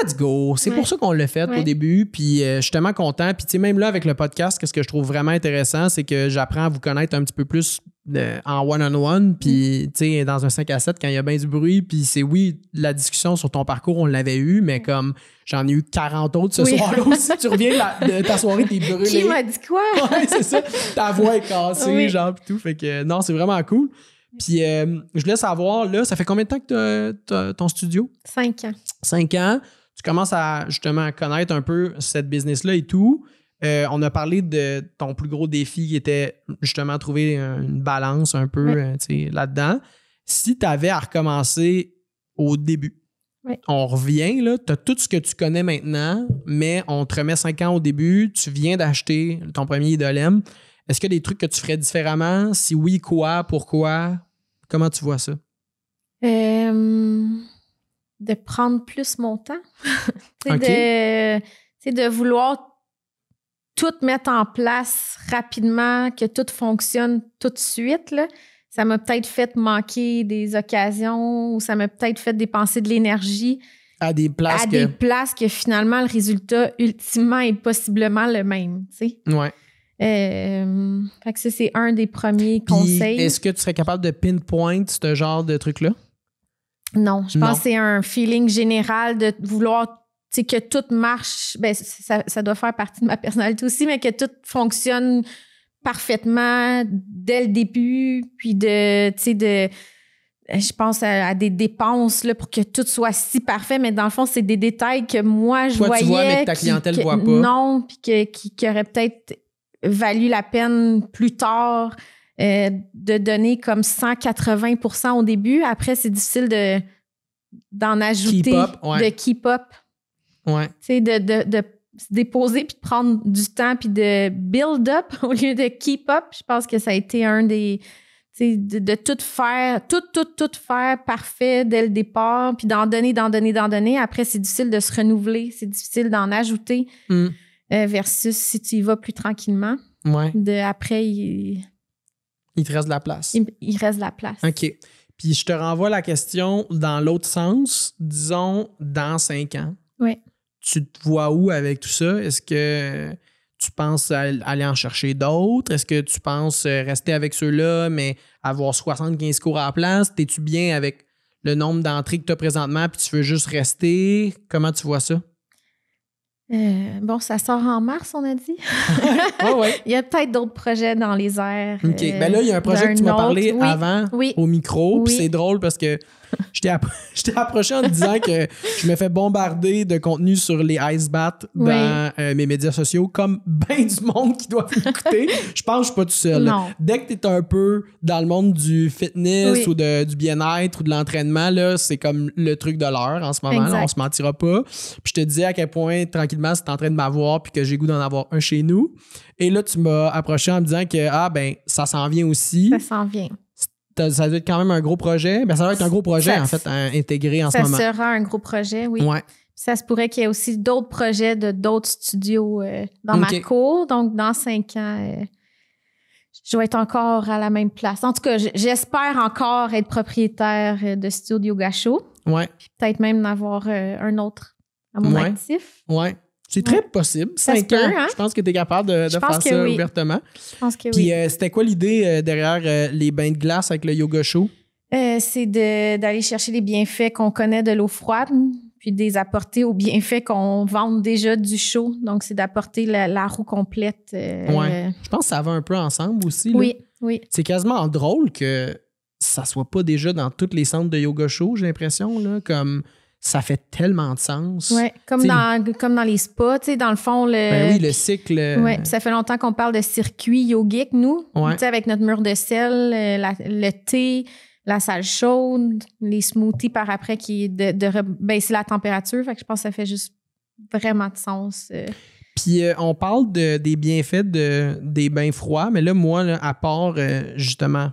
Let's go! C'est pour ça qu'on l'a fait au début, puis je suis tellement content. Puis tu sais, même là, avec le podcast, ce que je trouve vraiment intéressant, c'est que j'apprends à vous connaître un petit peu plus en one-on-one, puis tu sais, dans un 5 à 7, quand il y a bien du bruit, puis c'est la discussion sur ton parcours, on l'avait eu, mais comme j'en ai eu 40 autres ce soir-là aussi. Tu reviens de ta soirée, t'es brûlé. Qui m'a dit quoi? Ouais, c'est ça. Ta voix est cassée, genre, pis tout. Fait que non, c'est vraiment cool. Puis je voulais savoir, là, ça fait combien de temps que t'as ton studio? 5 ans. 5 ans. Tu commences à justement connaître un peu cette business-là et tout. On a parlé de ton plus gros défi qui était justement trouver une balance un peu là-dedans. Si tu avais à recommencer au début, on revient, là, tu as tout ce que tu connais maintenant, mais on te remet 5 ans au début, tu viens d'acheter ton premier Idolem. Est-ce qu'il y a des trucs que tu ferais différemment? Si oui, quoi? Pourquoi? Comment tu vois ça? De prendre plus mon temps. OK. De vouloir tout mettre en place rapidement, que tout fonctionne tout de suite, là. Ça m'a peut-être fait manquer des occasions ou ça m'a peut-être fait dépenser de l'énergie À des places des places que finalement, le résultat, ultimement, est possiblement le même, tu sais. Ouais. Fait que ça, c'est un des premiers Puis, conseils. est-ce que tu serais capable de pinpoint ce genre de truc-là? Non, je Non. pense que c'est un feeling général de vouloir que tout marche. Ben, ça doit faire partie de ma personnalité aussi, mais que tout fonctionne parfaitement dès le début. Puis je pense à des dépenses là, pour que tout soit si parfait, mais dans le fond, c'est des détails que moi, je voyais. Tu vois, mais que ta clientèle voit pas. Non, puis qui aurait peut-être valu la peine plus tard de donner comme 180% au début. Après, c'est difficile d'en ajouter. Keep up, ouais. De keep up. Ouais. Tu sais, de se déposer puis de prendre du temps puis de build up au lieu de keep up. Je pense que ça a été un des... Tu sais, de tout faire, tout faire parfait dès le départ puis d'en donner. Après, c'est difficile de se renouveler. C'est difficile d'en ajouter versus si tu y vas plus tranquillement. Ouais. Après, il te reste de la place. Il reste de la place. OK. Puis je te renvoie la question dans l'autre sens. Disons, dans 5 ans. Oui. Tu te vois où avec tout ça? Est-ce que tu penses aller en chercher d'autres? Est-ce que tu penses rester avec ceux-là, mais avoir 75 cours à la place? T'es-tu bien avec le nombre d'entrées que tu as présentement puis tu veux juste rester? Comment tu vois ça? Bon, ça sort en mars, on a dit. Ouais. Il y a peut-être d'autres projets dans les airs. OK. Ben là, il y a un projet que tu m'as parlé avant au micro. Puis c'est drôle parce que je t'ai approché en te disant que je me fais bombarder de contenu sur les ice baths dans mes médias sociaux, comme ben du monde qui doit m'écouter. Je pense que je suis pas tout seul. Non. Dès que tu es un peu dans le monde du fitness ou du bien-être ou de l'entraînement, là, c'est comme le truc de l'heure en ce moment. Là, on se mentira pas. Puis je te disais à quel point, tranquillement, c'est en train de m'avoir puis que j'ai goût d'en avoir un chez nous. Et là, tu m'as approché en me disant que ça s'en vient aussi. Ça s'en vient. Ça doit être quand même un gros projet. Ben, ça va être un gros projet, en fait, à intégrer en ce moment. Ça sera un gros projet, oui. Ouais. Ça se pourrait qu'il y ait aussi d'autres projets de d'autres studios dans ma cour. Donc, dans 5 ans, je vais être encore à la même place. En tout cas, j'espère encore être propriétaire de studio de yoga show. Ouais. Puis peut-être même d'avoir un autre à mon actif. Ouais. C'est très possible. 5 ans. Hein? Je pense que tu es capable de faire ça ouvertement. Je pense que Puis, c'était quoi l'idée derrière les bains de glace avec le yoga show? C'est d'aller chercher les bienfaits qu'on connaît de l'eau froide, puis de les apporter aux bienfaits qu'on vend déjà du chaud. Donc, c'est d'apporter la roue complète. Je pense que ça va un peu ensemble aussi. Là. Oui. C'est quasiment drôle que ça soit pas déjà dans tous les centres de yoga show, j'ai l'impression, là, comme... Ça fait tellement de sens. Oui, comme dans les spas, tu sais, dans le fond. Le cycle. Oui, puis ça fait longtemps qu'on parle de circuit yogique, nous. Tu sais, avec notre mur de sel, le thé, la salle chaude, les smoothies par après qui est de baisser la température. Fait que je pense que ça fait juste vraiment de sens. Puis on parle des bienfaits des bains froids, mais là, moi, à part justement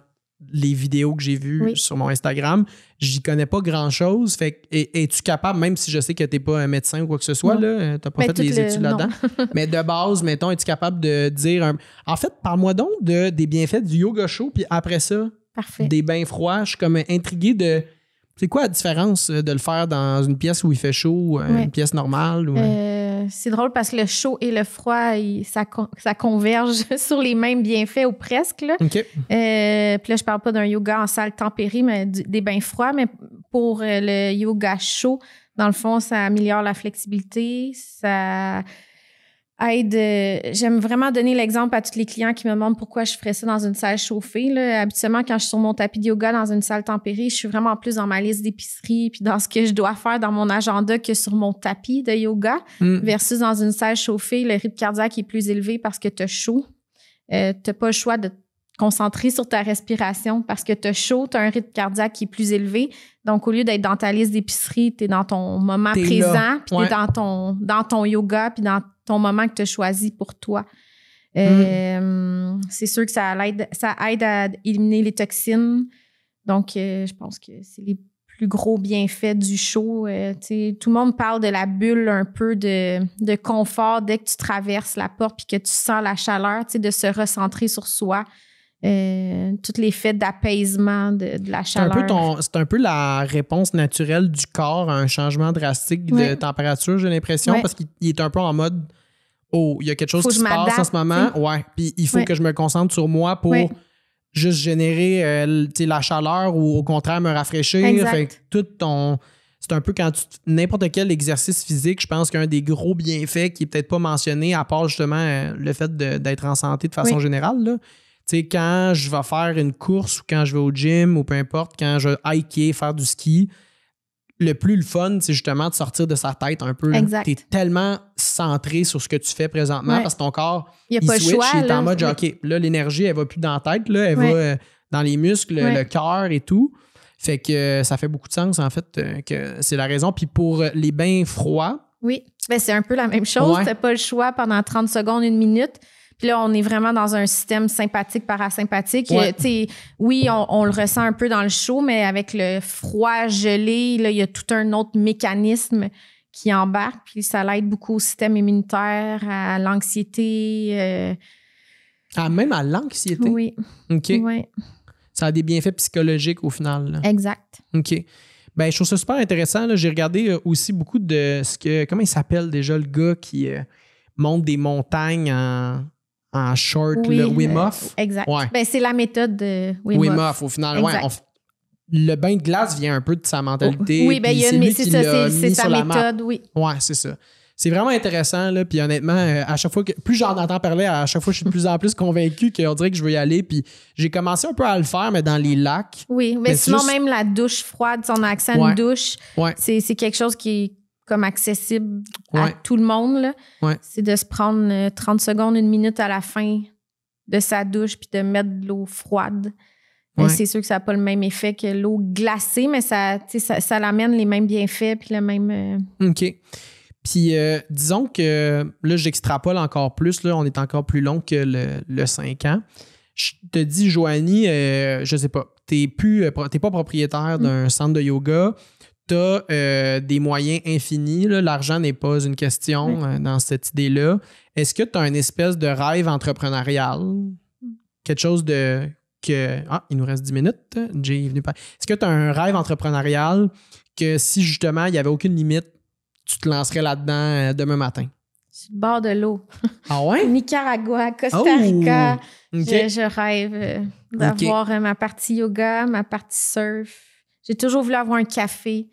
les vidéos que j'ai vues sur mon Instagram, j'y connais pas grand-chose. Fait que, es-tu capable, même si je sais que t'es pas un médecin ou quoi que ce soit, là, t'as pas fait les études là-dedans, mais de base, mettons, es-tu capable de dire... En fait, parle-moi donc des bienfaits du yoga chaud, puis après ça, des bains froids. Je suis comme intrigué de... C'est quoi la différence de le faire dans une pièce où il fait chaud ou une pièce normale? Ou... c'est drôle parce que le chaud et le froid, ça converge sur les mêmes bienfaits ou presque. Là. OK. Puis là, je parle pas d'un yoga en salle tempérée, mais des bains froids. Mais pour le yoga chaud, dans le fond, ça améliore la flexibilité, ça aide. J'aime vraiment donner l'exemple à tous les clients qui me demandent pourquoi je ferais ça dans une salle chauffée. Là. Habituellement, quand je suis sur mon tapis de yoga dans une salle tempérée, je suis vraiment plus dans ma liste d'épicerie puis dans ce que je dois faire dans mon agenda que sur mon tapis de yoga. Versus dans une salle chauffée, le rythme cardiaque est plus élevé parce que tu as chaud. Tu n'as pas le choix de te concentrer sur ta respiration parce que tu as chaud, tu as un rythme cardiaque qui est plus élevé. Donc, au lieu d'être dans ta liste d'épicerie, tu es dans ton moment présent, puis tu es dans ton yoga, puis dans ton moment que tu as choisi pour toi. C'est sûr que ça aide à éliminer les toxines. Donc, je pense que c'est les plus gros bienfaits du show. Tout le monde parle de la bulle un peu de confort dès que tu traverses la porte puis que tu sens la chaleur, de se recentrer sur soi. Tout l'effet d'apaisement de la chaleur. C'est un peu la réponse naturelle du corps à un changement drastique de température, j'ai l'impression, parce qu'il est un peu en mode « Oh, il y a quelque chose qui se passe en ce moment. » Ouais, puis il faut que je me concentre sur moi pour juste générer la chaleur ou au contraire me rafraîchir. Fait que c'est un peu quand n'importe quel exercice physique, je pense qu'un des gros bienfaits qui est peut-être pas mentionné, à part justement le fait d'être en santé de façon générale, là. Tu sais, quand je vais faire une course ou quand je vais au gym ou peu importe, quand je vais hiker, faire du ski, le fun, c'est justement de sortir de sa tête un peu. Tu es tellement centré sur ce que tu fais présentement parce que ton corps, il switch, il est en mode genre, OK, là, l'énergie, elle va plus dans la tête, là, elle va dans les muscles, le cœur et tout. Fait que ça fait beaucoup de sens, en fait, que c'est la raison. Puis pour les bains froids... Oui, ben, c'est un peu la même chose. T'as pas le choix pendant 30 secondes, 1 minute. Puis là, on est vraiment dans un système sympathique, parasympathique. Oui, on le ressent un peu dans le chaud, mais avec le froid gelé, là, il y a tout un autre mécanisme qui embarque. Puis ça l'aide beaucoup au système immunitaire, à l'anxiété. Même à l'anxiété? Oui. OK. Oui. Ça a des bienfaits psychologiques au final. Là. Exact. OK. Ben, je trouve ça super intéressant. Là. J'ai regardé aussi beaucoup de ce que... Comment il s'appelle déjà le gars qui monte des montagnes en short, le Wim Hof. Exact. Ouais. Ben, c'est la méthode de Wim Hof. Au final, le bain de glace vient un peu de sa mentalité. Oui, ben, c'est sa méthode, oui. Ouais, c'est ça. C'est vraiment intéressant, là. Puis honnêtement, à chaque fois que... Plus j'en entends parler, à chaque fois, je suis de plus en plus convaincu qu'on dirait que je veux y aller. Puis j'ai commencé un peu à le faire, mais dans les lacs. Oui, mais sinon, même la douche froide, si on a accès à une douche, c'est quelque chose qui est comme accessible à tout le monde. Là. C'est de se prendre 30 secondes, 1 minute à la fin de sa douche puis de mettre de l'eau froide. C'est sûr que ça n'a pas le même effet que l'eau glacée, mais ça l'amène les mêmes bienfaits puis le même... OK. Puis disons que là, j'extrapole encore plus. Là, on est encore plus long que le 5 ans. Je te dis, Joanie, je sais pas, t'es pas propriétaire d'un centre de yoga. Tu as des moyens infinis. Là. L'argent n'est pas une question dans cette idée-là. Est-ce que tu as une espèce de rêve entrepreneurial? Quelque chose de... il nous reste 10 minutes. Jay est venu pas. Est-ce que tu as un rêve entrepreneurial que si justement il n'y avait aucune limite, tu te lancerais là-dedans demain matin? Sur le bord de l'eau. Ah ouais? Nicaragua, Costa Rica. Okay. Je rêve d'avoir ma partie yoga, ma partie surf. J'ai toujours voulu avoir un café.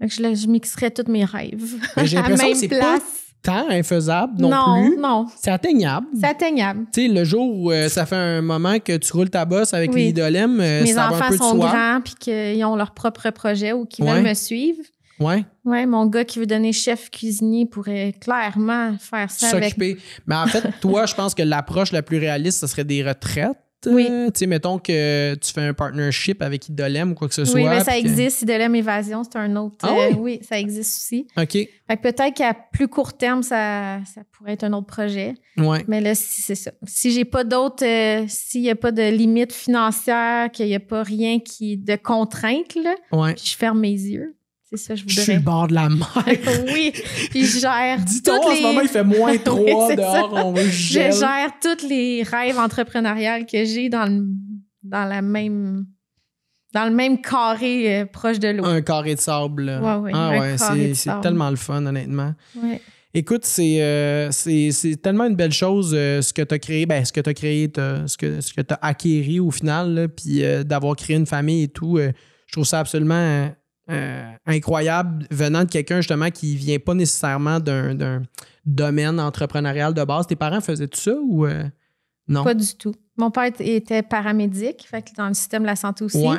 Je mixerais tous mes rêves. Mais j'ai l'impression que c'est pas tant infaisable non plus. Non. C'est atteignable. C'est atteignable. Tu sais, le jour où ça fait un moment que tu roules ta bosse avec les idolèmes, mes ça va enfants un peu de sont soi. grands puis qu'ils ont leur propre projet ou qu'ils veulent me suivre. Ouais. Ouais, mon gars qui veut donner chef cuisinier pourrait clairement faire ça s'occuper. Mais en fait, toi, je pense que l'approche la plus réaliste, ce serait des retraites. Oui. Tu sais, mettons que tu fais un partnership avec Idolem ou quoi que ce soit. Oui, mais ça existe. Idolem Évasion, c'est un autre. Oui, ça existe aussi. OK. Fait que peut-être qu'à plus court terme, ça pourrait être un autre projet. Ouais. Mais là, c'est ça. Si j'ai pas d'autres, s'il n'y a pas de limite financière, qu'il n'y a pas rien de contrainte, là, puis je ferme mes yeux. C'est ça, je voudrais. Je suis le bord de la mer. Oui, puis je gère Dis-toi, en ce moment, il fait moins 3 dehors, on va gel. Je gère tous les rêves entrepreneuriales que j'ai dans le même carré proche de l'eau. Un carré de sable. Oui, c'est tellement le fun, honnêtement. Ouais. Écoute, c'est tellement une belle chose ce que tu as créé, ce que tu as créé, ce que tu as acquéri au final, là, puis d'avoir créé une famille et tout. Je trouve ça absolument... incroyable venant de quelqu'un justement qui vient pas nécessairement d'un domaine entrepreneurial de base. Tes parents faisaient tout ça ou non? Pas du tout. Mon père était paramédic, fait que dans le système de la santé aussi. Ouais.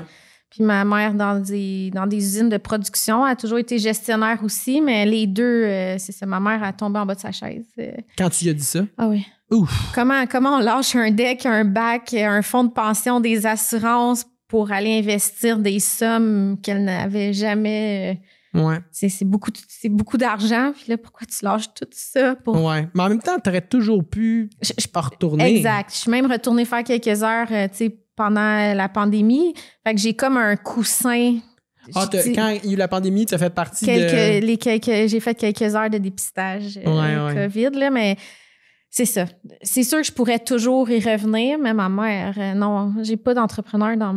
Puis ma mère dans des usines de production. Elle a toujours été gestionnaire aussi, mais les deux, c'est ça. Ma mère a tombé en bas de sa chaise. Quand tu lui as dit ça? Ah oui. Ouf! Comment on lâche un deck, un bac, un fonds de pension, des assurances pour aller investir des sommes qu'elle n'avait jamais... Ouais. C'est beaucoup d'argent. Puis là, pourquoi tu lâches tout ça? Ouais. Mais en même temps, tu aurais toujours pu pas retourner. Exact. Je suis même retournée faire quelques heures pendant la pandémie. Fait que j'ai comme un coussin Quand il y a eu la pandémie, tu as fait partie j'ai fait quelques heures de dépistage COVID, là, mais c'est ça. C'est sûr que je pourrais toujours y revenir, mais ma mère, non, j'ai pas d'entrepreneur dans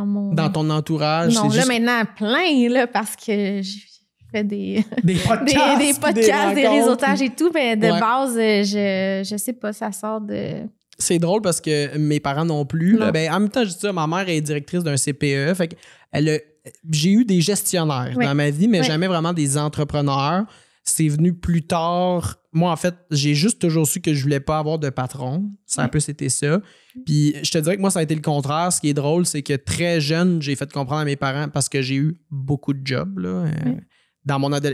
mon... Dans ton entourage? Non, là, maintenant, plein, là, parce que j'ai fait des podcasts, des réseautages et tout, mais de base, je sais pas, ça sort de... C'est drôle parce que mes parents non plus. Là, en même temps, je dis ça, ma mère est directrice d'un CPE. Fait que j'ai eu des gestionnaires dans ma vie, mais jamais vraiment des entrepreneurs. C'est venu plus tard. Moi, en fait, j'ai juste toujours su que je voulais pas avoir de patron. Ça a un peu c'était ça. Puis je te dirais que moi, ça a été le contraire. Ce qui est drôle, c'est que très jeune, j'ai fait comprendre à mes parents parce que j'ai eu beaucoup de jobs. Là,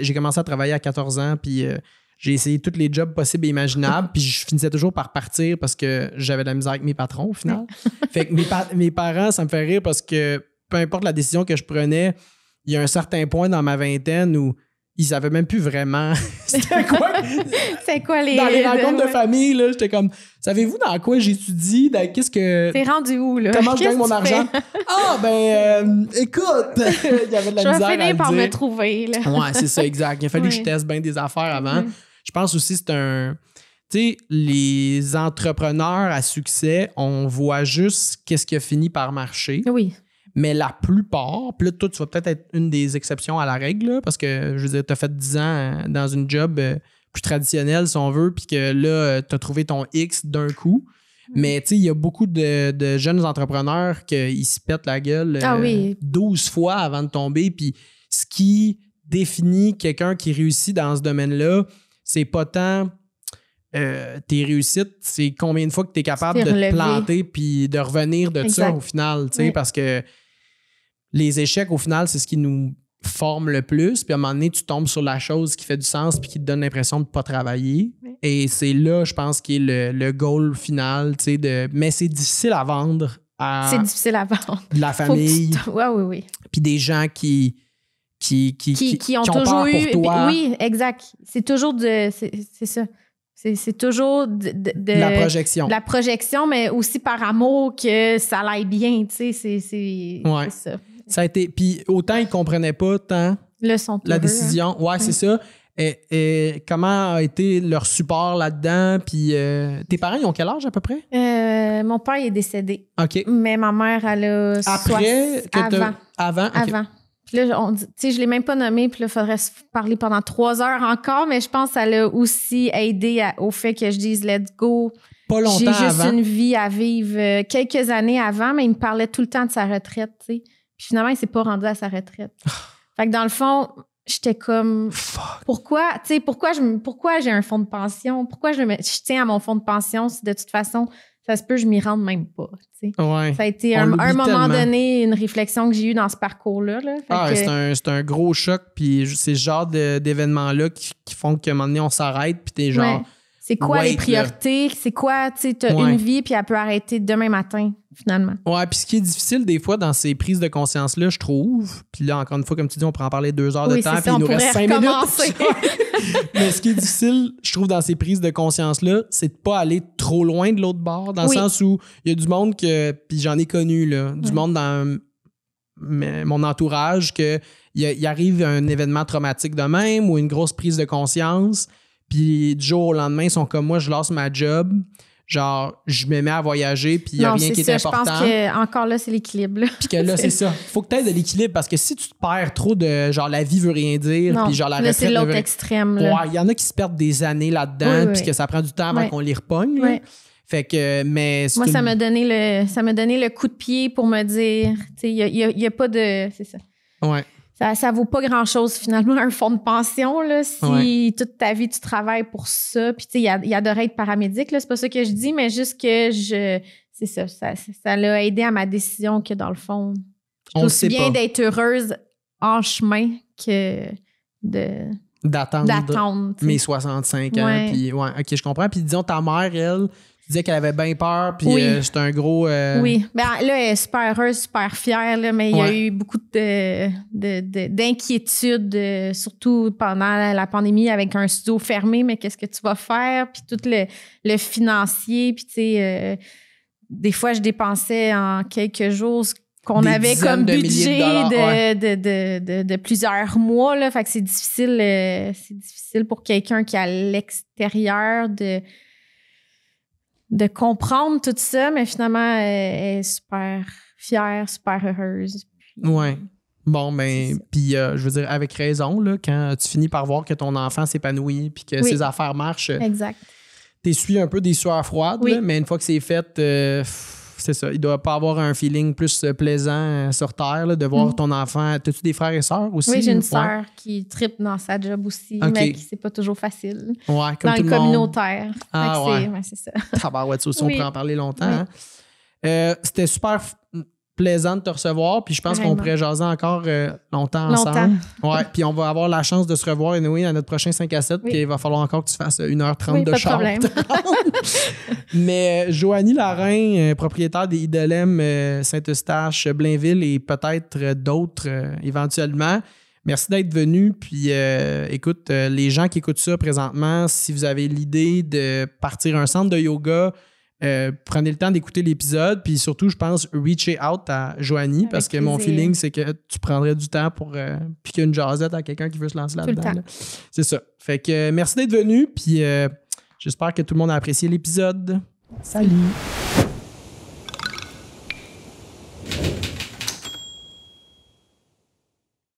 j'ai commencé à travailler à 14 ans, puis... j'ai essayé tous les jobs possibles et imaginables, puis je finissais toujours par partir parce que j'avais de la misère avec mes patrons, au final. Fait que mes parents, ça me fait rire parce que peu importe la décision que je prenais, il y a un certain point dans ma vingtaine où ils savaient même plus vraiment c'était quoi. C'est quoi les... Dans les rencontres de famille, là, j'étais comme, savez-vous dans quoi j'étudie? Qu'est-ce que... T'es rendu où, là? Comment je gagne mon argent? Écoute! Il y avait de la misère à le dire. Je vais finir par me trouver, là. Ouais, c'est ça, exact. Il a fallu que je teste bien des affaires avant. Je pense aussi que c'est un... Tu sais, les entrepreneurs à succès, on voit juste qu'est-ce qui a fini par marcher. Oui. Mais la plupart, puis là, toi, tu vas peut-être être une des exceptions à la règle, là, parce que, je veux dire, tu as fait 10 ans dans une job plus traditionnelle, si on veut, puis que là, tu as trouvé ton X d'un coup. Mais tu sais, il y a beaucoup de jeunes entrepreneurs qui se pètent la gueule 12 fois avant de tomber. Puis ce qui définit quelqu'un qui réussit dans ce domaine-là, c'est pas tant tes réussites, c'est combien de fois que tu es capable de te planter puis de revenir de ça au final, tu sais, parce que les échecs, au final, c'est ce qui nous forme le plus. Puis à un moment donné, tu tombes sur la chose qui fait du sens puis qui te donne l'impression de ne pas travailler. Oui. Et c'est là, je pense, qui est le goal final, tu sais, mais c'est difficile à vendre c'est difficile à vendre. De la famille. Oui. Puis des gens qui ont toujours eu... Pour toi. Oui, exact. C'est toujours c'est ça. C'est toujours de la projection. De la projection, mais aussi par amour que ça aille bien, tu sais, c'est ça. Ça a été... Puis autant ils ne comprenaient pas tant la décision. Ouais, c'est ça. Et comment a été leur support là-dedans? Puis tes parents, ils ont quel âge à peu près? Mon père est décédé. OK. Mais ma mère, elle a... Avant? Okay. Avant. Puis là, tu sais, je l'ai même pas nommé, puis là, il faudrait se parler pendant 3 heures encore, mais je pense que ça l'a aussi aidé au fait que je dise « let's go ». Pas longtemps J'ai juste avant. une vie à vivre quelques années avant, mais il me parlait tout le temps de sa retraite, tu sais. Puis finalement, il s'est pas rendu à sa retraite. Fait que dans le fond, j'étais comme... Pourquoi j'ai un fonds de pension? Pourquoi je tiens à mon fonds de pension si de toute façon... Ça se peut, je m'y rende même pas. Tu sais. Ouais. Ça a été un moment donné une réflexion que j'ai eue dans ce parcours-là. C'est un gros choc. Puis c'est ce genre d'événements-là qui font qu'à un moment donné, on s'arrête. Puis t'es genre. Ouais. C'est quoi les priorités? C'est quoi, tu sais, t'as une vie, puis elle peut arrêter demain matin, finalement. Ouais, puis ce qui est difficile des fois dans ces prises de conscience-là, je trouve, puis là, encore une fois, comme tu dis, on pourrait en parler 2 heures de temps, puis il nous reste 5 minutes. Mais ce qui est difficile, je trouve, dans ces prises de conscience-là, c'est de pas aller trop loin de l'autre bord, dans le sens où il y a du monde que, puis j'en ai connu, là, du monde dans mon entourage, qu'il arrive un événement traumatique de même ou une grosse prise de conscience. Puis du jour au lendemain, ils sont comme moi, je lance ma job. Genre, je me mets à voyager, puis il n'y a rien qui est important. Je pense que encore là, c'est l'équilibre. Puis que là, c'est ça. Faut que tu aies de l'équilibre parce que si tu te perds trop de genre la vie veut rien dire, puis genre la retraite. C'est l'autre extrême. Ouais, il y en a qui se perdent des années là-dedans, puis que ça prend du temps avant qu'on les repogne. Ouais. Fait que, mais moi, ça m'a donné le coup de pied pour me dire, tu sais, il y a pas de. C'est ça. Ouais. Ça vaut pas grand-chose, finalement, un fonds de pension, là, si toute ta vie, tu travailles pour ça. Puis, tu sais, il adorait être paramédic, là, c'est pas ça que je dis, mais juste que c'est ça l'a aidé à ma décision que, dans le fond, c'est aussi bien d'être heureuse en chemin que d'attendre mes 65 ans. Puis, OK, je comprends. Puis, disons, ta mère, elle... Tu disais qu'elle avait bien peur, puis c'était un gros... Oui, ben là, elle est super heureuse, super fière, là, mais il y a eu beaucoup d'inquiétudes, surtout pendant la pandémie avec un studio fermé, mais qu'est-ce que tu vas faire? Puis tout le financier, puis tu sais, des fois, je dépensais en quelques jours qu'on Des avait dizaines comme de milliers de budget dollars, de plusieurs mois. Là. Fait que c'est difficile pour quelqu'un qui est à l'extérieur de comprendre tout ça, mais finalement, elle est super fière, super heureuse. Puis, Ouais. Bon, ben, puis je veux dire, avec raison, là, quand tu finis par voir que ton enfant s'épanouit puis que ses affaires marchent, exact. t'essuies un peu des sueurs froides, là, mais une fois que c'est fait, c'est ça. Il doit pas avoir un feeling plus plaisant sur Terre, là, de voir ton enfant. T'as-tu des frères et sœurs aussi? Oui, j'ai une sœur qui tripe dans sa job aussi, mais qui c'est pas toujours facile. Ouais, comme dans tout le monde. communautaire. Ah, ouais. C'est ça. Tabarouette, ça aussi, on pourrait en parler longtemps. Hein. C'était super plaisant de te recevoir, puis je pense qu'on pourrait jaser encore longtemps ensemble. Ouais, puis on va avoir la chance de se revoir anyway, à notre prochain 5 à 7, puis il va falloir encore que tu fasses 1h30 de char. Pas de problème. Mais Joanie Larin, propriétaire des Idolem Saint-Eustache, Blainville et peut-être d'autres éventuellement, merci d'être venu. Puis écoute, les gens qui écoutent ça présentement, si vous avez l'idée de partir un centre de yoga, prenez le temps d'écouter l'épisode, puis surtout, je pense, reach out à Joanie, parce que mon feeling, c'est que tu prendrais du temps pour piquer une jasette à quelqu'un qui veut se lancer là-dedans. Là. C'est ça. Fait que merci d'être venu, puis j'espère que tout le monde a apprécié l'épisode. Salut!